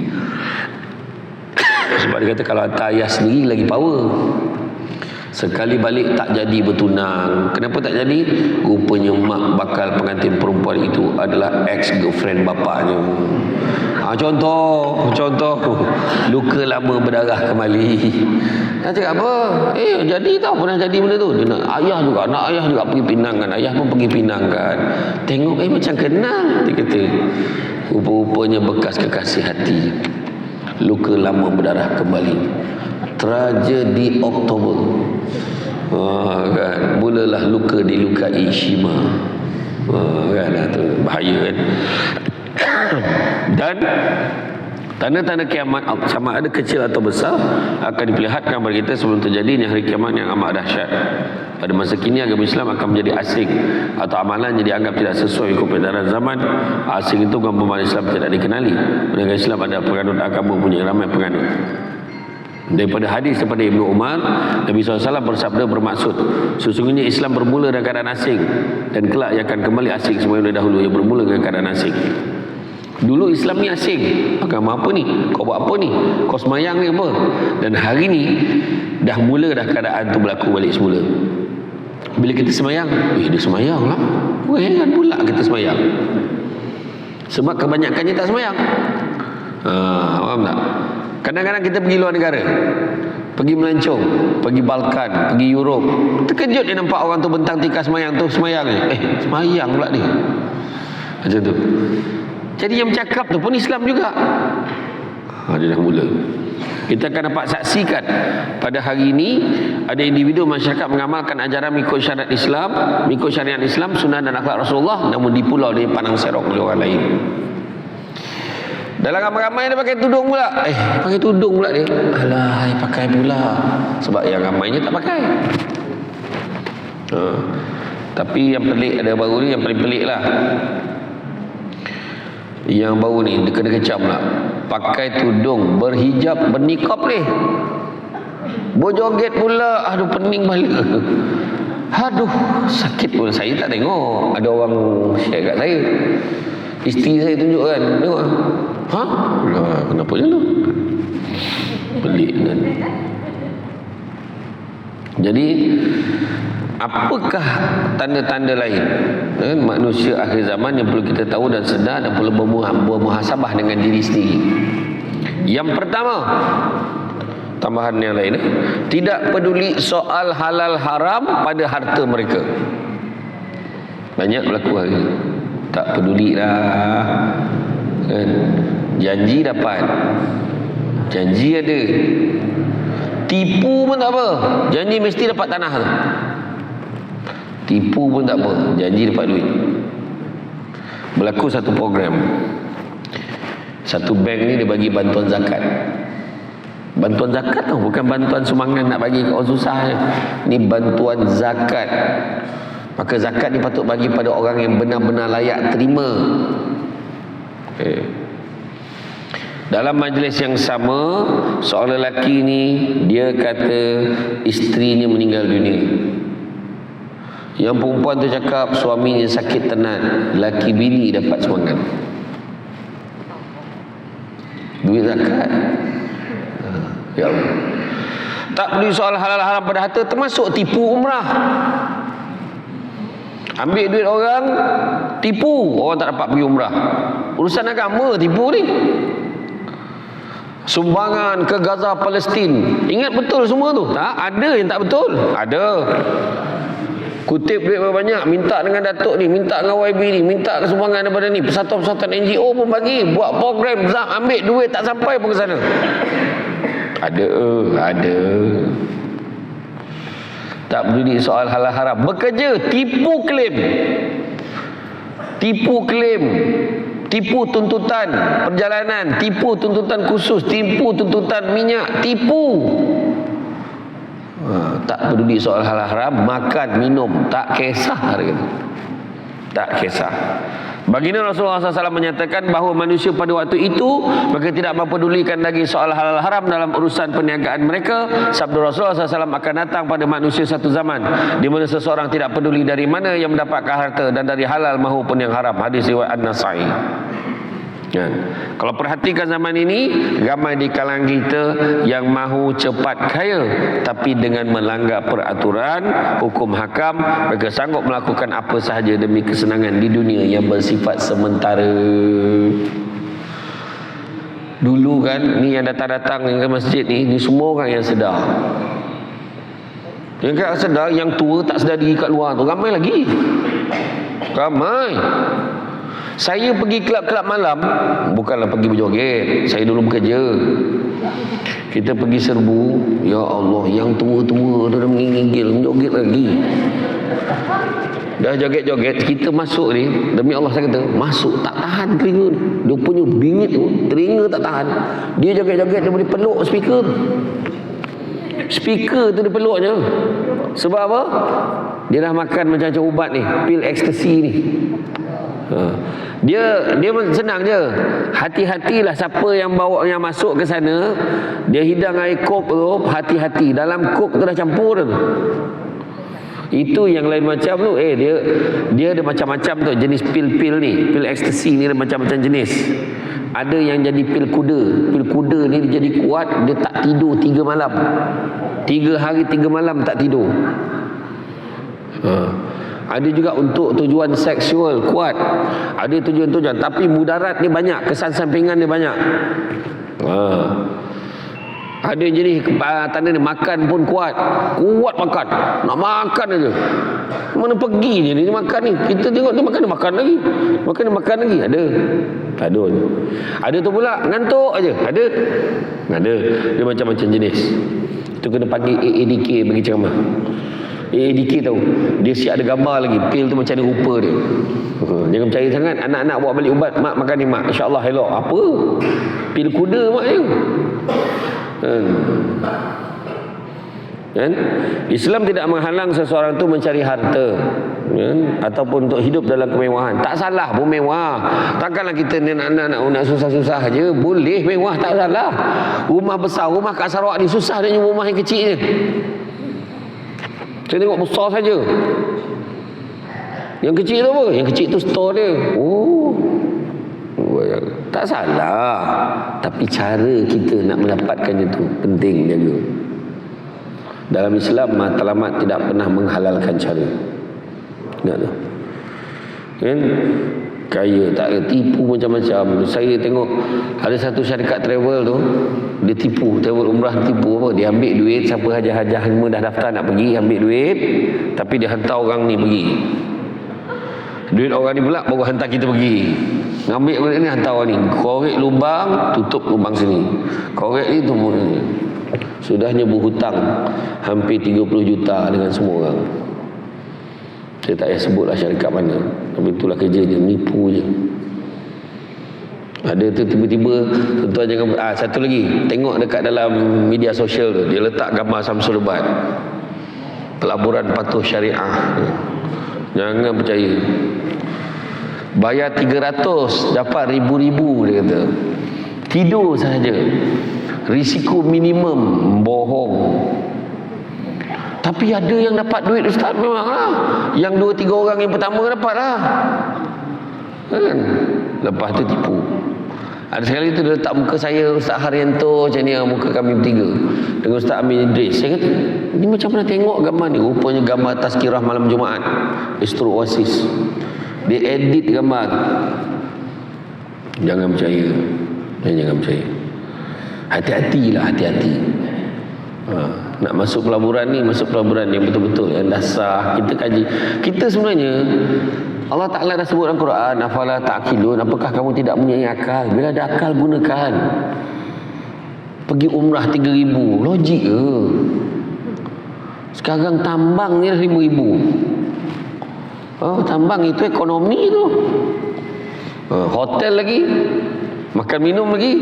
Sebab dia kata kalau hantar ayah sendiri lagi power. Sekali balik tak jadi bertunang. Kenapa tak jadi? Rupanya mak bakal pengantin perempuan itu adalah ex-girlfriend bapaknya. Contoh luka lama berdarah kembali. Dia cakap apa? Jadi tau, pernah jadi benda tu. Dia nak ayah juga pergi pinangkan. Ayah pun pergi pinangkan. Tengok macam kenal. Dia kata rupa-rupanya bekas kekasih hati. Luka lama berdarah kembali. Tragedi Oktober. Kan? Mulalah luka dilukai Shima. Kan? Itu bahaya kan. Dan tanda-tanda kiamat sama ada kecil atau besar akan diperlihatkan kepada kita sebelum terjadinya hari kiamat yang amat dahsyat. Pada masa kini agama Islam akan menjadi asing atau amalan jadi dianggap tidak sesuai ikut peredaran zaman. Asing itu gambaran Islam tidak dikenali. Mengenai Islam ada penganut agama punya ramai penganut. Daripada hadis daripada Ibnu Umar, Nabi SAW bersabda bermaksud sesungguhnya Islam bermula dengan keadaan asing dan kelak ia akan kembali asing sebagaimana dahulu ia bermula dengan keadaan asing. Dulu Islam ni asing. Agama apa ni? Kau buat apa ni? Kau semayang ni apa? Dan hari ni dah mula dah keadaan tu berlaku balik semula. Bila kita semayang, dia semayang lah. Kan pula kita semayang. Sebab kebanyakannya tak semayang. Faham tak? Kadang-kadang kita pergi luar negara, pergi melancong, pergi Balkan, pergi Europe, terkejut dia nampak orang tu bentang tikar semayang tu, semayang ni. Semayang pula dia. Macam tu. Jadi yang bercakap tu pun Islam juga. Dia dah mula. Kita akan dapat saksikan pada hari ini ada individu masyarakat mengamalkan ajaran mengikut syariat Islam, mengikut syariat Islam, sunnah dan akhlak Rasulullah, namun di pulau dia pandang serok oleh orang lain. Dalam ramai-ramai dia pakai tudung pula. Pakai tudung pula dia. Alah, pakai pula. Sebab yang ramainya tak pakai. Tapi yang pelik ada baru ni, yang paling pelik lah. Yang baru ni, dia kena kecam lah. Pakai tudung, berhijab, bernikab ni. Berjoget pula. Aduh, pening balik. Aduh, sakit pun. Saya tak tengok. Ada orang share kat saya. Isteri saya tunjukkan. Tengok. Kenapa je tu? Pelik kan? Jadi apakah tanda-tanda lain manusia akhir zaman yang perlu kita tahu dan sedar dan perlu bermuhasabah dengan diri sendiri? Yang pertama, tambahan yang lain, tidak peduli soal halal haram pada harta mereka. Banyak berlaku hari ini. Tak peduli lah kan? Janji dapat, janji ada, tipu pun tak apa, janji mesti dapat tanah tu. Tipu pun tak apa, janji dapat duit. Berlaku satu program, satu bank ni dia bagi bantuan zakat. Bantuan zakat tu bukan bantuan sumbangan nak bagi ke orang susah. Ni bantuan zakat. Maka zakat ni patut bagi pada orang yang benar-benar layak terima. Dalam majlis yang sama, seorang lelaki ni dia kata isterinya meninggal dunia. Yang perempuan tu cakap suaminya sakit tenat, lelaki bini dapat sumbangan duit zakat. Ya Allah. Tak peduli soal halal haram pada harta, termasuk tipu umrah. Ambil duit orang, tipu orang tak dapat pergi umrah. Urusan agama tipu ni. Sumbangan ke Gaza Palestin, ingat betul semua tu? Tak, ada yang tak betul. Ada. Kutip duit banyak, minta dengan Datuk ni, minta dengan YB ni, minta ke sumbangan daripada ni, persatuan-persatuan NGO pun bagi, buat program, ambil duit tak sampai pun ke sana. Ada. Tak peduli soal halal haram, bekerja tipu klaim, tipu tuntutan perjalanan, tipu tuntutan khusus, tipu tuntutan minyak, tipu. Tak peduli soal halal haram, makan, minum, tak kisah. Tak kisah. Baginda Rasulullah SAW menyatakan bahawa manusia pada waktu itu mereka tidak mempedulikan lagi soal halal haram dalam urusan perniagaan mereka. Sabda Rasulullah SAW akan datang pada manusia satu zaman di mana seseorang tidak peduli dari mana yang mendapatkan harta, dan dari halal maupun yang haram. Hadis riwayat An-Nasai. Kalau perhatikan zaman ini, ramai di kalangan kita yang mahu cepat kaya, tapi dengan melanggar peraturan hukum hakam, mereka sanggup melakukan apa sahaja demi kesenangan di dunia yang bersifat sementara. Dulu kan, ni yang datang-datang ke masjid ni semua orang yang sedar. Yang tak sedar, yang tua tak sedar diri kat luar tu ramai lagi. Ramai. Saya pergi kelab-kelab malam, bukanlah pergi berjoget. Saya dulu bekerja. Kita pergi serbu, ya Allah, yang tua-tua tu dah mengigil, menjoget lagi. Dah joget-joget, kita masuk ni, demi Allah saya kata, masuk tak tahan telinga ni. Dia punya bingit tu, telinga tak tahan. Dia joget-joget, dia boleh peluk speaker tu. Speaker tu dia peluknya. Sebab apa? Dia dah makan macam-macam ubat ni, pil ekstasi ni. Dia senang je. Hati-hatilah siapa yang bawa yang masuk ke sana. Dia hidang air kok tu, hati-hati. Dalam kok tu dah campur tu. Itu yang lain macam tu. Dia ada macam-macam tu jenis pil-pil ni. Pil ekstasi ni ada macam-macam jenis. Ada yang jadi pil kuda. Pil kuda ni dia jadi kuat, dia tak tidur 3 malam. 3 hari 3 malam tak tidur. Ada juga untuk tujuan seksual kuat. Ada tujuan-tujuan, tapi mudarat dia banyak, kesan sampingan dia banyak. Ada yang jadi tanda ni makan pun kuat makan, nak makan aja. Mana pergi je ni makan ni. Kita tengok dia makan lagi. Makan lagi. Ada. Ada tu pula ngantuk aja. Ada. Dia macam-macam jenis. Itu kena panggil AADK bagi ceramah. AADK tahu, dia siap ada gambar lagi, pil tu macam ni rupa dia. Jangan percaya sangat. Anak-anak bawa balik ubat, mak makan ni mak, insyaAllah elok. Apa? Pil kuda mak je. Kan? Islam tidak menghalang seseorang tu mencari harta, kan? Ataupun untuk hidup dalam kemewahan. Tak salah pun mewah. Takkanlah kita nak susah-susah je. Boleh mewah, tak salah. Rumah besar, rumah kat Sarawak ni susah dia rumah yang kecil je. Saya tengok besar saja. Yang kecil tu apa? Yang kecil tu store dia. Tak salah. Tapi cara kita nak mendapatkannya tu penting jaga. Dalam Islam matlamat tidak pernah menghalalkan cara. Ingat tu. Kan? Kaya tak ada, tipu macam-macam. Saya tengok ada satu syarikat travel tu, dia tipu, travel umrah tipu apa? Dia ambil duit, siapa hajah-hajah semua dah daftar nak pergi, ambil duit, tapi dia hantar orang ni pergi. Duit orang ni pula baru hantar kita pergi. Ngambil duit ni hantar orang ni. Korek lubang, tutup lubang sini. Korek ni tutup ni. Sudahnya berhutang hampir 30 juta dengan semua orang. Saya tak payah sebutlah syarikat mana, tapi itulah kerjanya, nipu je. Ada tu tiba-tiba, tuan-tuan jangan satu lagi, tengok dekat dalam media sosial tu, dia letak gambar Samsul Ubat, pelaburan patuh syariah. Jangan percaya. Bayar 300 dapat ribu-ribu, dia kata. Tidur saja. Risiko minimum bohong. Tapi ada yang dapat duit ustaz, memanglah. Yang 2-3 orang yang pertama dapatlah. Kan? Lepas tu tipu. Ada sekali tu dia letak muka saya, Ustaz Haryanto macam ni, muka kami bertiga dengan Ustaz Amin Idris. Saya kata, ni macam mana tengok gambar ni? Rupanya gambar tazkirah malam Jumaat Istro Oasis. Dia edit gambar. Jangan percaya. Jangan percaya. Hati-hatilah, hati-hati. Nak masuk pelaburan ni, masuk pelaburan yang betul-betul, yang dah sah. Kita kaji. Kita sebenarnya Allah Ta'ala dah sebut dalam Quran, afala ta'qilun, apakah kamu tidak mempunyai akal? Bila ada akal, gunakan. Pergi umrah 3,000, logik ke? Sekarang tambang ni 5,000. Tambang itu ekonomi tu. Hotel lagi, makan minum lagi.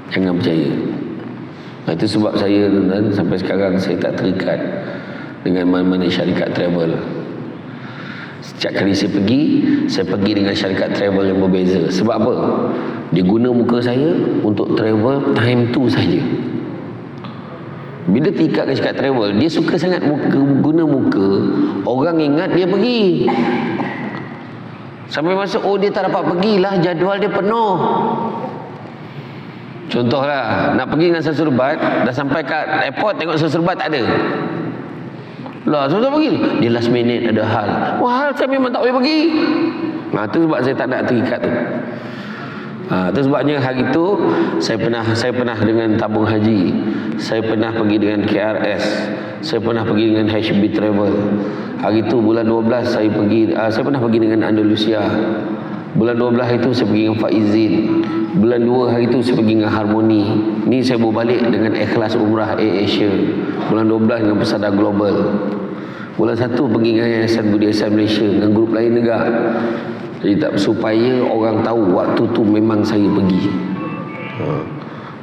Jangan percaya. Itu sebab saya sampai sekarang saya tak terikat dengan mana-mana syarikat travel. Setiap kali saya pergi dengan syarikat travel yang berbeza. Sebab apa? Dia guna muka saya untuk travel time tu saja. Bila terikat dengan syarikat travel, dia suka sangat guna muka, orang ingat dia pergi. Sampai masa dia tak dapat pergilah, jadual dia penuh. Contohlah, nak pergi dengan Seserbat, dah sampai kat airport tengok Seserbat tak ada. Lah, susah pergi. Dia last minute ada hal. Wah, hal saya memang tak boleh pergi. Tu sebab saya tak nak terikat tu. Itu sebabnya hari tu saya pernah dengan tabung haji. Saya pernah pergi dengan KRS. Saya pernah pergi dengan HB Travel. Hari tu bulan 12 saya pernah pergi dengan Andalusia. Bulan 12 itu saya pergi dengan Faizin. Bulan 2 hari itu saya pergi dengan Harmoni. Ni saya bawa balik dengan Ikhlas Umrah Air Asia. Bulan 12 dengan Pesada Global. Bulan 1 pergi dengan Yayasan Budi Ihsan Malaysia dengan grup lain juga. Jadi tak, supaya orang tahu waktu tu memang saya pergi.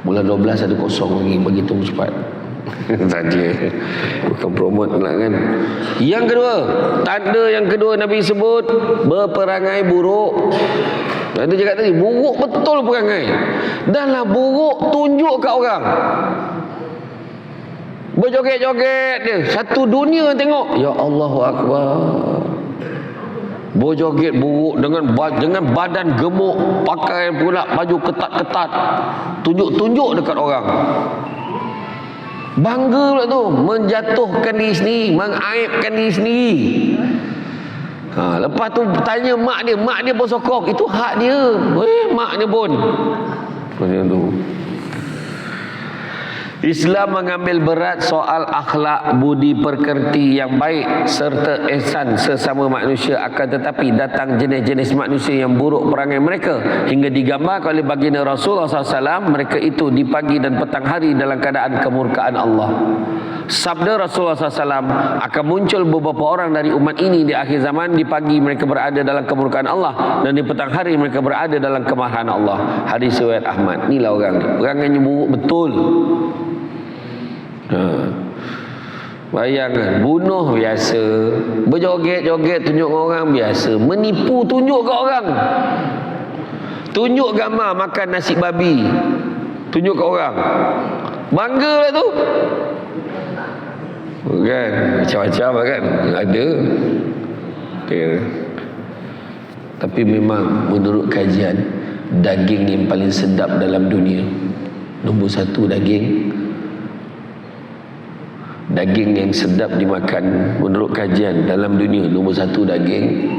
Bulan 12 ada kosong lagi, bagi tunggu cepat. Saja. Bukan promote pula kan. Yang kedua, tanda yang kedua Nabi sebut, berperangai buruk. Itu cakap tadi, buruk betul perangai. Dahlah buruk, tunjuk kat orang. Berjoget-joget dia, satu dunia tengok. Ya Allahu Akbar. Berjoget buruk dengan badan gemuk, pakai pula baju ketat-ketat, tunjuk-tunjuk dekat orang. Bangga pula tu, menjatuhkan diri sendiri, mengaibkan diri sendiri. Lepas tu tanya mak dia pun sokong, itu hak dia. Mak dia pun macam tu. Islam mengambil berat soal akhlak, budi pekerti yang baik serta ihsan sesama manusia. Akan tetapi datang jenis-jenis manusia yang buruk perangai mereka hingga digambarkan oleh baginda Rasulullah SAW, mereka itu di pagi dan petang hari dalam keadaan kemurkaan Allah. Sabda Rasulullah SAW, akan muncul beberapa orang dari umat ini di akhir zaman. Di pagi mereka berada dalam kemurkaan Allah, dan di petang hari mereka berada dalam kemarahan Allah. Hadis riwayat Ahmad. Inilah orang ni, orangnya buruk betul. Bayangkan, bunuh biasa, berjoget-joget tunjuk orang biasa, menipu tunjuk ke orang, tunjuk gambar makan nasi babi, tunjuk ke orang, bangga lah tu kan. Macam-macam kan ada ya. Tapi memang menurut kajian, daging yang paling sedap dalam dunia, nombor 1 daging yang sedap dimakan menurut kajian dalam dunia, nombor 1 daging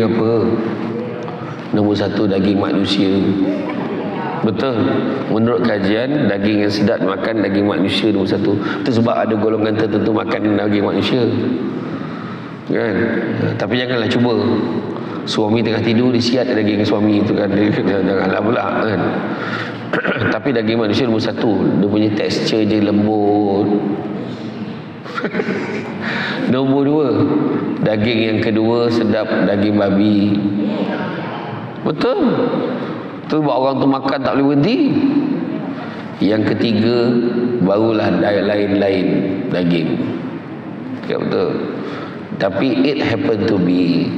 apa? Nombor 1 daging manusia. Betul. Menurut kajian, daging yang sedap dimakan daging manusia nombor 1. Itu sebab ada golongan tertentu makan daging manusia kan. Tapi janganlah cuba suami tengah tidur disiat daging suami itu kan. Janganlah pula kan. Tapi daging manusia nombor 1, dia punya tekstur je lembut. Nombor 2, daging yang kedua sedap, daging babi. Betul. Tu buat orang tu makan tak boleh berhenti. Yang ketiga, barulah lain-lain daging. Ya betul. Tapi it happen to be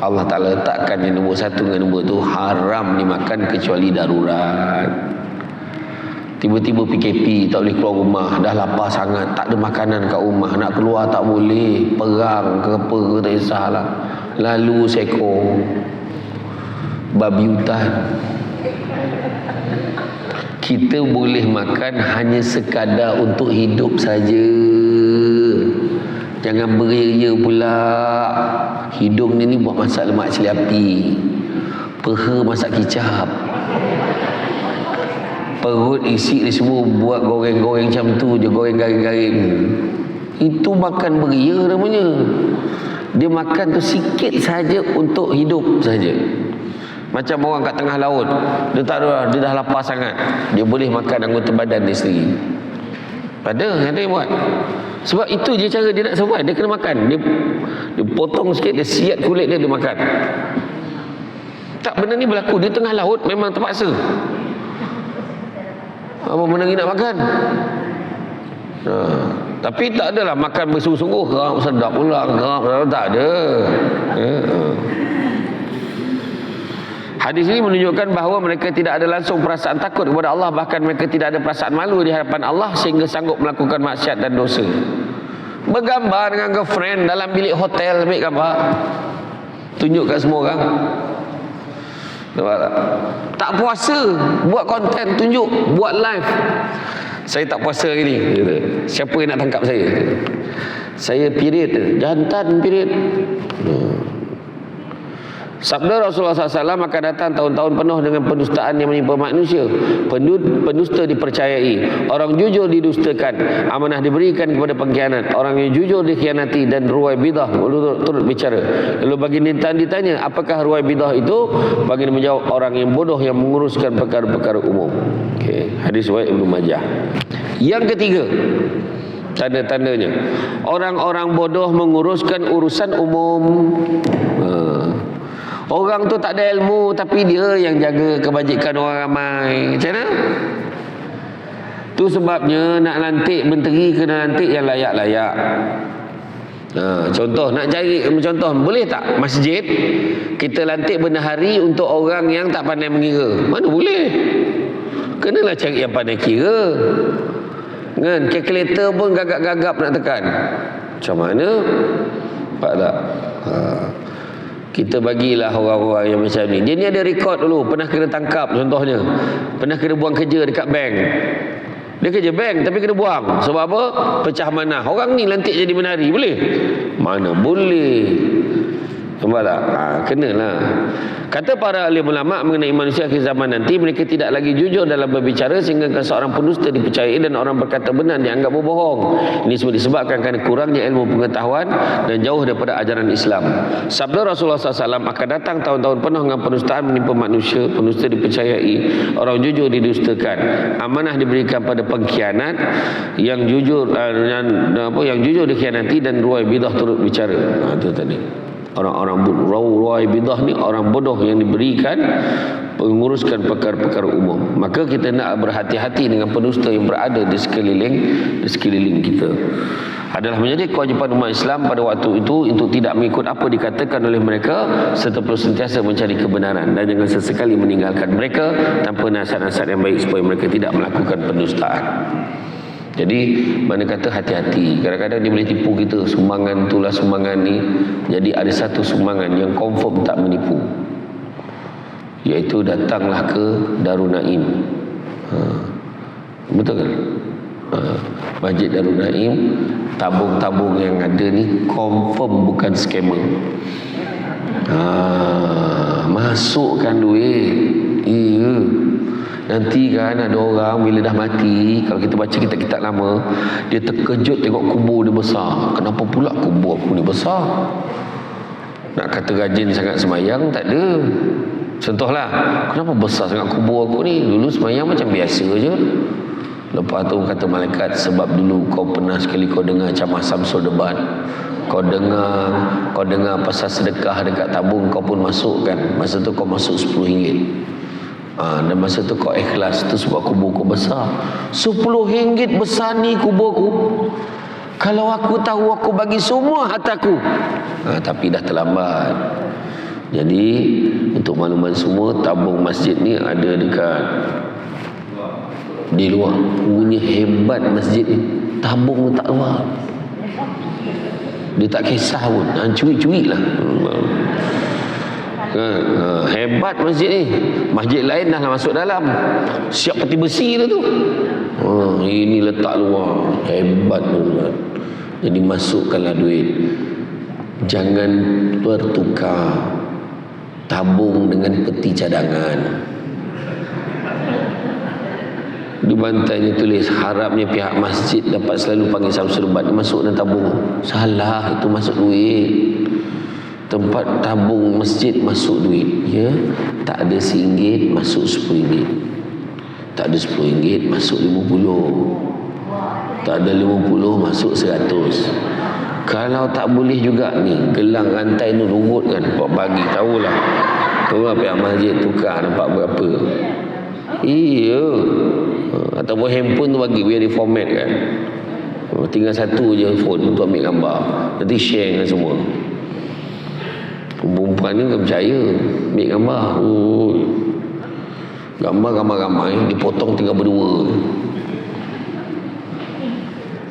Allah Ta'ala letakkan yang nombor 1 dengan nombor 2 haram dimakan kecuali darurat. Tiba-tiba PKP, tak boleh keluar rumah, dah lapar sangat, tak ada makanan kat rumah, nak keluar tak boleh, perang ke apa ke tak kisahlah, lalu seekor babi hutan. Kita boleh makan hanya sekadar untuk hidup saja. Jangan beria pula. Hidung ni buat masak lemak cili api, peha masak kicap, perut isi ni semua buat goreng-goreng macam tu je, goreng garing-garing. Itu makan beria namanya. Dia makan tu sikit saja untuk hidup saja. Macam orang kat tengah laut, dia tak ada, dia dah lapar sangat, dia boleh makan anggota badan dia sendiri. Ada yang buat. Sebab itu je cara dia nak survive. Dia kena makan. Dia potong sikit, dia siat kulit dia, dia makan. Tak, benda ni berlaku. Dia tengah laut memang terpaksa. Apa benda ni nak makan? Tapi tak adalah makan bersungguh-sungguh. Gerap sedap pula, gerap tak ada. Hadis ini menunjukkan bahawa mereka tidak ada langsung perasaan takut kepada Allah, bahkan mereka tidak ada perasaan malu di hadapan Allah sehingga sanggup melakukan maksiat dan dosa. Bergambar dengan girlfriend dalam bilik hotel, ambil gambar, tunjuk kat semua orang. Tak puasa, buat konten, tunjuk, buat live. Saya tak puasa hari ni. Siapa yang nak tangkap saya? Saya period, jantan period. Sabda Rasulullah SAW akan datang tahun-tahun penuh dengan pendustaan yang menimpa manusia. Pendusta dipercayai, orang jujur didustakan, amanah diberikan kepada pengkhianat, orang yang jujur dikhianati, dan ruwai bidah turut bicara. Lalu bagi Nintan ditanya, apakah ruwai bidah itu? Bagi menjawab, orang yang bodoh yang menguruskan perkara-perkara umum. Hadis riwayat Ibnu Majah. Yang ketiga, tanda-tandanya, orang-orang bodoh menguruskan urusan umum. Orang tu tak ada ilmu, tapi dia yang jaga kebajikan orang ramai. Macam mana? Tu sebabnya nak lantik menteri, kena lantik yang layak-layak. Contoh, nak cari contoh, boleh tak masjid kita lantik bendahari untuk orang yang tak pandai mengira? Mana boleh? Kenalah cari yang pandai kira. Kan, kalkulator pun gagap-gagap nak tekan. Macam mana? Nampak tak? Kita bagilah orang-orang yang macam ni. Dia ni ada rekod dulu, pernah kena tangkap contohnya. Pernah kena buang kerja dekat bank. Dia kerja bank tapi kena buang. Sebab apa? Pecah manah. Orang ni lantik jadi menari, boleh? Mana boleh? Nampak tak? Kenalah. Kata para alim ulama mengenai manusia akhir zaman nanti, mereka tidak lagi jujur dalam berbicara sehingga seorang pendusta dipercayai dan orang berkata benar dianggap berbohong. Ini semua disebabkan kerana kurangnya ilmu pengetahuan dan jauh daripada ajaran Islam. Sabda Rasulullah SAW, akan datang tahun-tahun penuh dengan pendustaan menimpa manusia, pendusta dipercayai, orang jujur didustakan, amanah diberikan pada pengkhianat, yang jujur yang jujur dikhianati, dan ruwai bidah turut bicara. Itu tadi. Orang-orang ruwai bidah ni orang bodoh yang diberikan menguruskan perkara-perkara umum. Maka kita nak berhati-hati dengan pendusta yang berada di sekeliling kita. Adalah menjadi kewajipan umat Islam pada waktu itu untuk tidak mengikut apa dikatakan oleh mereka, serta perlu sentiasa mencari kebenaran dan jangan sesekali meninggalkan mereka tanpa nasihat-nasihat yang baik supaya mereka tidak melakukan pendustaan. Jadi mana kata hati-hati. Kadang-kadang dia boleh tipu kita, sumbangan itulah sumbangan ni. Jadi ada satu sumbangan yang confirm tak menipu, iaitu datanglah ke Darul Naim. Betul kan? Masjid Darul Naim, tabung-tabung yang ada ni confirm bukan scammer. Masukkan duit. Iya. Nanti kan ada orang bila dah mati, kalau kita baca kitab-kitab lama, dia terkejut tengok kubur dia besar. Kenapa pula kubur aku ni besar? Nak kata rajin sangat semayang, tak ada. Contohlah, kenapa besar sangat kubur aku ni? Dulu semayang macam biasa je. Lepas tu kata malaikat, sebab dulu kau pernah sekali kau dengar ceramah Samsul Debat, kau dengar pasal sedekah dekat tabung, kau pun masukkan. Masa tu kau masuk RM10. Dan masa tu kau ikhlas, tu sebab kubur kau besar. RM10 besar ni kubur aku. Kalau aku tahu, aku bagi semua hartaku. Tapi dah terlambat. Jadi untuk makluman semua, tabung masjid ni ada dekat di luar. Punya hebat masjid ni, tabung tak keluar. Dia tak kisah pun, curi-curi lah. Hebat masjid ni. Masjid lain dah masuk dalam, siap peti besi tu. Ini letak luar, hebat tu. Jadi masukkanlah duit. Jangan bertukar tabung dengan peti cadangan. Di bantainya tulis, harapnya pihak masjid dapat selalu panggil Samsul Ubat. Masuk dalam tabung. Salah, itu masuk duit. Tempat tabung masjid masuk duit, ya. Tak ada RM1 masuk RM10. Tak ada RM10 masuk RM50. Tak ada RM50 masuk RM100. Kalau tak boleh juga ni, gelang rantai ni rungut kan, buat bagi tahulah. Tahu lah pihak masjid tukar nampak berapa. Iya. Ataupun handphone tu bagi, biar di format kan. Tinggal satu je phone untuk ambil gambar. Nanti share dengan semua. Perempuan ni tak percaya ambil gambar. Gambar ramai, dipotong tinggal berdua.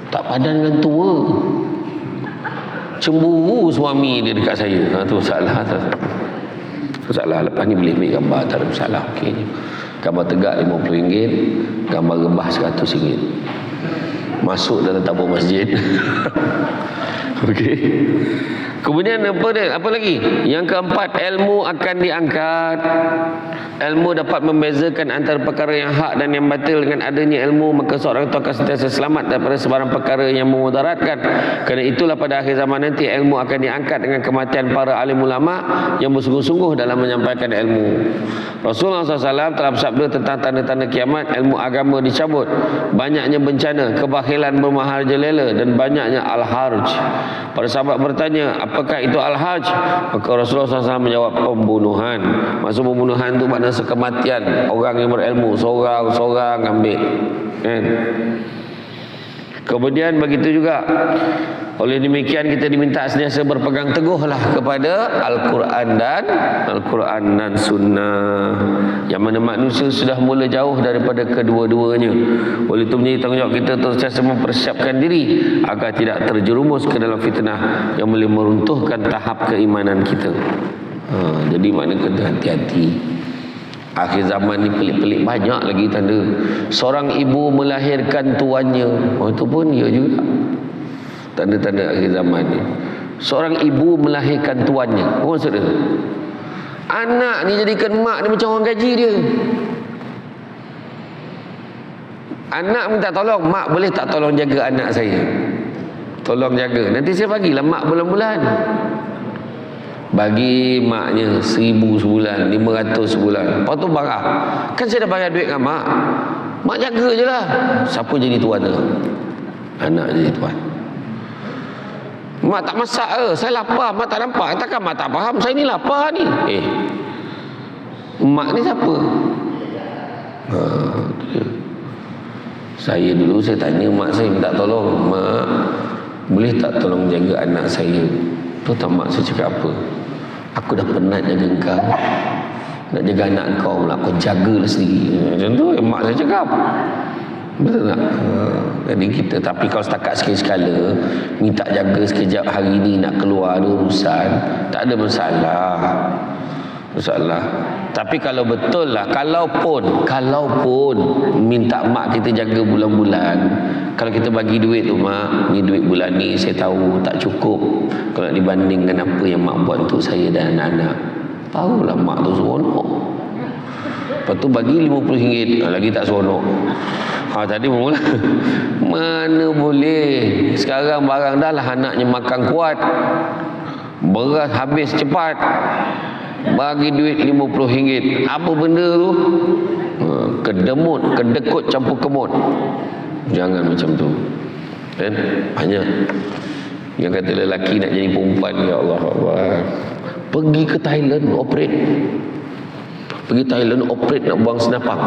Tak padan dengan tua. Cemburu suami dia dekat saya. Tu masalah. Masalah. Lepas ni boleh ambil gambar, tak ada masalah. Okey. Gambar tegak RM50, gambar rebah RM100. Masuk dalam tabung masjid. Okey. Kemudian apa lagi? Yang keempat, ilmu akan diangkat. Ilmu dapat membezakan antara perkara yang hak dan yang batil. Dengan adanya ilmu, maka seorang itu akan sentiasa selamat daripada sebarang perkara yang memudaratkan. Kerana itulah pada akhir zaman nanti ilmu akan diangkat dengan kematian para alim ulama yang bersungguh-sungguh dalam menyampaikan ilmu. Rasulullah SAW telah bersabda tentang tanda-tanda kiamat, ilmu agama dicabut, banyaknya bencana, kebakhilan bermaharajalela, dan banyaknya al-harj. Para sahabat bertanya, apakah itu al-harj? Maka Rasulullah SAW menjawab, pembunuhan. Maksud pembunuhan itu makna kematian orang yang berilmu, seorang-seorang ambil kan. Kemudian begitu juga, oleh demikian kita diminta sentiasa berpegang teguhlah kepada Al-Quran dan Sunnah, yang mana manusia sudah mula jauh daripada kedua-duanya. Oleh itu menjadi tanggungjawab kita untuk sentiasa mempersiapkan diri agar tidak terjerumus ke dalam fitnah yang boleh meruntuhkan tahap keimanan kita. Jadi makna kena hati-hati. Akhir zaman ni pelik-pelik banyak lagi tanda. Seorang ibu melahirkan tuannya. Itu pun ya juga tanda-tanda akhir zaman ni. Seorang ibu melahirkan tuannya. Apa maksud dia? Anak ni jadikan mak ni macam orang gaji dia. Anak minta tolong, mak boleh tak tolong jaga anak saya? Tolong jaga. Nanti saya bagilah mak bulan-bulan. Bagi maknya 1,000 sebulan, 500 sebulan. Lepas tu marah, kan saya dah bayar duit dengan mak. Mak jaga je lah. Siapa jadi tuan tu? Anak jadi tuan. Mak tak masak ke? Saya lapar, mak tak nampak. Takkan mak tak faham, saya ni lapar ni. Mak ni siapa? Saya dulu saya tanya mak saya, minta tolong, mak boleh tak tolong jaga anak saya? Tahu tak mak saya cakap apa? Aku dah penat jaga engkau, nak jaga anak kau pula, kau jagalah sendiri. Macam tu mak saya cakap. Betul tak? Jadi kita, tapi kalau setakat sekali-sekala minta jaga sekejap hari ni nak keluar ada urusan, tak ada masalah. Tapi kalau betul lah, kalaupun minta mak kita jaga bulan-bulan, kalau kita bagi duit tu, mak ni duit bulan ni saya tahu tak cukup kalau dibandingkan apa yang mak buat untuk saya dan anak-anak. Tahulah mak tu seronok. Lepas tu bagi RM50, lagi tak seronok. Tadi mula mana boleh. Sekarang barang dah lah, anaknya makan kuat, beras habis cepat, bagi duit RM50. Apa benda tu? Kedemut, kedekut campur kemut. Jangan macam tu kan. Banyak yang kata lelaki nak jadi perempuan. Ya Allah, pergi ke Thailand operate. Pergi Thailand operate nak buang senapang.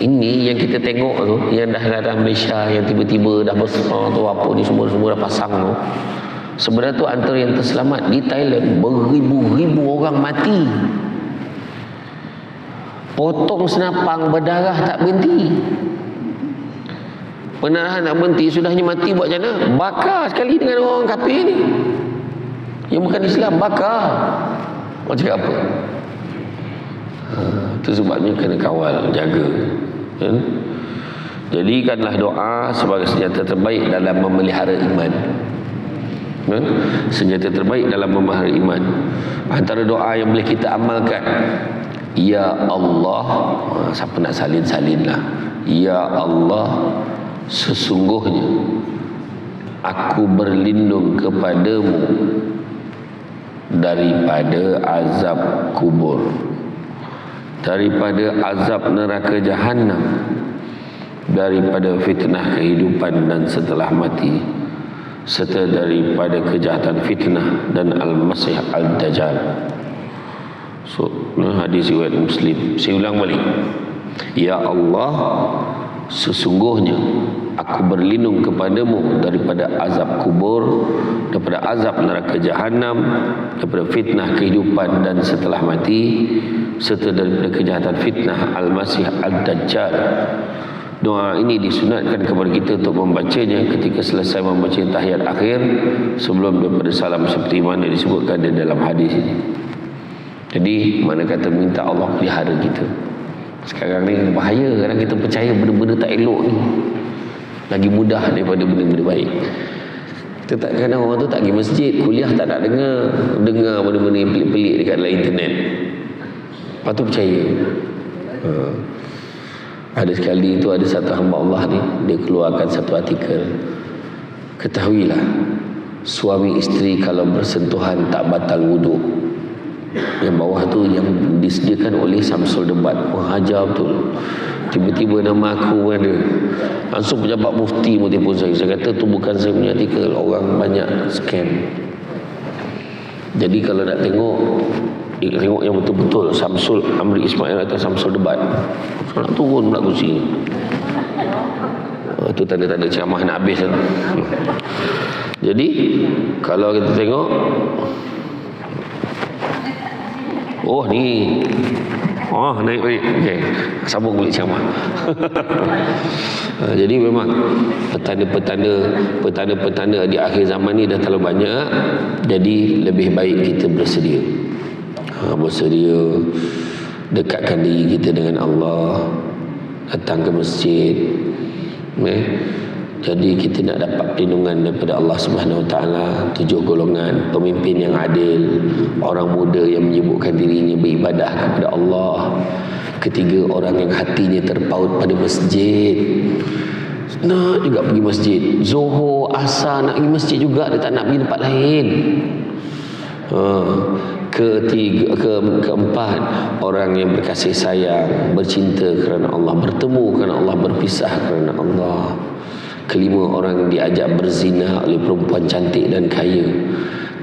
Ini yang kita tengok tu, yang dah ada Malaysia, yang tiba-tiba dah besar tu apa ni, semua dah pasang tu. Sebenarnya tu antara yang terselamat. Di Thailand beribu-ribu orang mati. Potong senapang, berdarah tak berhenti. Pendarahan tak berhenti, sudahnya mati buat macam mana? Bakar sekali dengan orang kafir ni. Yang bukan Islam, bakar. Orang cakap apa? Itu sebabnya kena kawal, jaga. Jadikanlah doa sebagai senjata terbaik dalam memelihara iman. Senjata terbaik dalam memelihara iman. Antara doa yang boleh kita amalkan, Ya Allah, siapa nak salin-salin lah. Ya Allah, sesungguhnya aku berlindung kepadamu daripada azab kubur, daripada azab neraka jahanam, daripada fitnah kehidupan dan setelah mati, serta daripada kejahatan fitnah dan al-masih al-dajjal. So, hadis riwayat Muslim. Saya ulang balik. Ya Allah, sesungguhnya aku berlindung kepadamu daripada azab kubur, daripada azab neraka jahanam, daripada fitnah kehidupan dan setelah mati, serta daripada kejahatan fitnah al-masih al-dajjal. Doa ini disunatkan kepada kita untuk membacanya ketika selesai membaca tahiyat akhir sebelum daripada salam, seperti mana disebutkan di dalam hadis ini. Jadi mana kata minta Allah pelihara kita. Sekarang ni bahaya, kadang kita percaya benda-benda tak elok ni lagi mudah daripada benda-benda baik. Kita tak, kadang orang tu tak pergi masjid, kuliah tak nak dengar benda-benda yang pelik-pelik dekat dalam internet. Lepas tu percaya. Ada sekali tu ada satu hamba Allah ni, dia keluarkan satu artikel. Ketahuilah, suami isteri kalau bersentuhan tak batal wuduk. Yang bawah tu yang disediakan oleh Samsul Debat, menghajar betul. Tiba-tiba nama aku ada, langsung pejabat mufti pun telefon saya. Saya kata tu bukan saya punya artikel, orang banyak scam. Jadi kalau nak tengok yang betul-betul Samsul Amri Ismail atau Samsul Debat, nak turun pula kursi. Itu tanda-tanda ceramah nak habis kan? Jadi kalau kita tengok, oh ni, oh naik balik, okey, sambung balik ceramah. Jadi memang petanda-petanda di akhir zaman ni dah terlalu banyak. Jadi lebih baik kita bersedia, dekatkan diri kita dengan Allah, datang ke masjid. Jadi kita nak dapat perlindungan daripada Allah Subhanahu Wa Taala. 7 golongan: pemimpin yang adil, orang muda yang menyibukkan dirinya beribadah kepada Allah. Ketiga, orang yang hatinya terpaut pada masjid, nak juga pergi masjid. Zuhur, asar nak pergi masjid juga, dia tak nak pergi tempat lain. Keempat, orang yang berkasih sayang, bercinta kerana Allah, bertemu kerana Allah, berpisah kerana Allah. Kelima, orang yang diajak berzina oleh perempuan cantik dan kaya,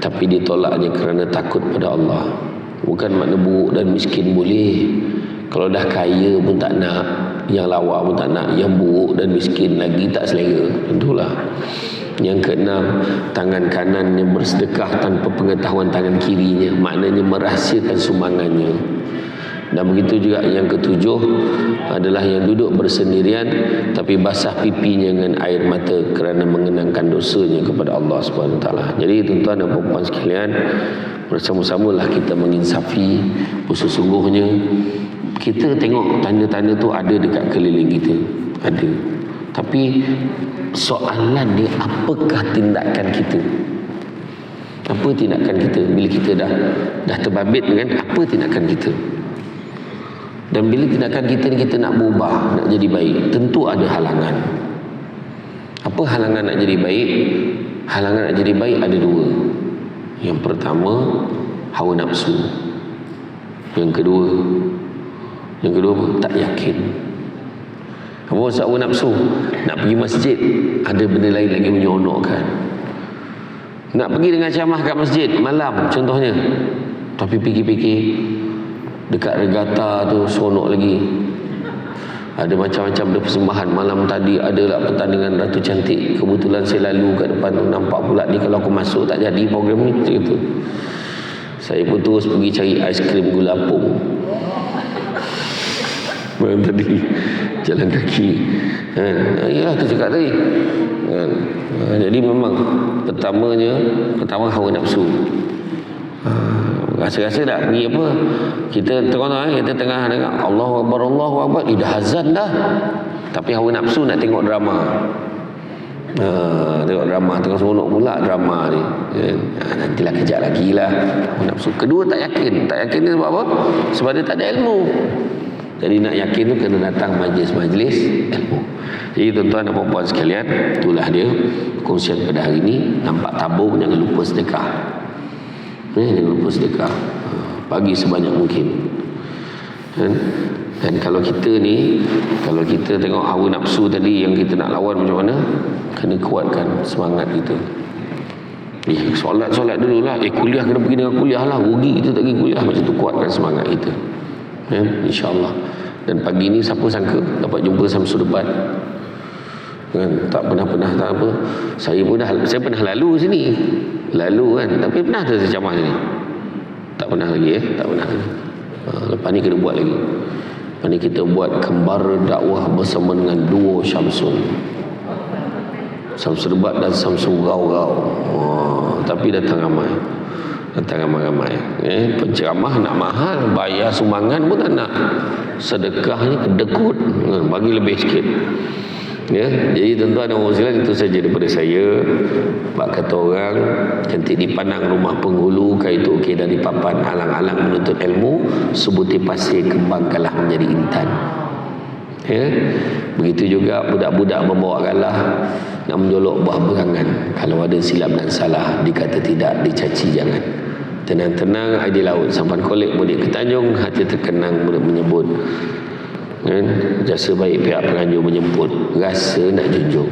tapi ditolaknya kerana takut pada Allah. Bukan makna buruk dan miskin boleh. Kalau dah kaya pun tak nak, yang lawa pun tak nak, yang buruk dan miskin lagi tak selera. Tentulah. Yang keenam, tangan kanan yang bersedekah tanpa pengetahuan tangan kirinya, maknanya merahsiakan sumbangannya. Dan begitu juga yang ketujuh adalah yang duduk bersendirian tapi basah pipinya dengan air mata kerana mengenangkan dosanya kepada Allah Subhanahu Wa Taala. Jadi tuan-tuan dan puan sekalian, bersama-samalah kita menginsafi. Sesungguhnya kita tengok tanda-tanda tu ada dekat keliling kita, ada. Tapi soalan dia, apakah tindakan kita? Apa tindakan kita bila kita dah terbabit dengan apa tindakan kita? Dan bila tindakan kita ni kita nak berubah, nak jadi baik, tentu ada halangan. Apa halangan nak jadi baik? Halangan nak jadi baik ada dua. Yang pertama, hawa nafsu. Yang kedua tak yakin. Apa maksud hawa nafsu? Nak pergi masjid, ada benda lain lagi menyonokkan. Nak pergi dengan ceramah kat masjid malam contohnya, tapi fikir-fikir dekat regatta tu seronok lagi. Ada macam-macam persembahan. Malam tadi adalah pertandingan Ratu Cantik. Kebetulan saya lalu kat depan tu, nampak pula ni kalau aku masuk tak jadi program ni gitu. Saya pun terus pergi cari aiskrim gula apung. Malam tadi jalan kaki. Yalah tu cakap tadi. Jadi memang pertama hawa nafsu. Rasa-rasa tak pergi apa, kita kita tengah dengar Allahu Akbar, Allahu Akbar, dah azan dah, tapi hawa nafsu nak tengok drama. Tengok drama, tengok seronok pula drama ni. Nantilah kejap lagi lah hawa nafsu. Kedua tak yakin ni sebab apa? Sebab dia tak ada ilmu. Jadi nak yakin tu kena datang majlis-majlis ilmu. Jadi tuan-tuan dan puan-puan sekalian, itulah dia kongsian pada hari ini. Nampak tabung, jangan lupa sedekah. Jangan lupa sedekah. Bagi sebanyak mungkin. Dan kalau kita tengok hawa nafsu tadi yang kita nak lawan macam mana, kena kuatkan semangat kita. Solat dululah. Kuliah kena pergi dengan kuliah lah. Rugi kita tak pergi kuliah. Macam tu kuatkan semangat kita. InsyaAllah. Dan pagi ni siapa sangka dapat jumpa Samsul Debat. Tak pernah tak apa. Saya pernah lalu sini. Tapi pernah tak saya ceramah sini? Tak pernah lagi tak pernah lagi. Lepas ni kena buat lagi. Lepas ni kita buat kembar dakwah bersama dengan duo Syamsul Debat dan Samsul Gau. Tapi datang ramai. Penceramah nak mahal, bayar sumbangan pun tak nak. Sedekahnya kedekut, bagi lebih sikit. Jadi tuan-tuan dan puan sekalian, itu saja daripada saya. Bak kata orang, cantik dipandang rumah penghulu, kaitu okey dari papan, alang-alang menuntut ilmu, sebutir pasir kembangkanlah menjadi intan. Begitu juga budak-budak membawa galah nak menjolok buah berangan. Kalau ada silap dan salah, dikata tidak, dicaci jangan. Tenang-tenang air di laut, sampan kolek mudik ke Tanjung, hati terkenang mulut menyebut. Jasa baik pihak penganjur menjemput, rasa nak junjung.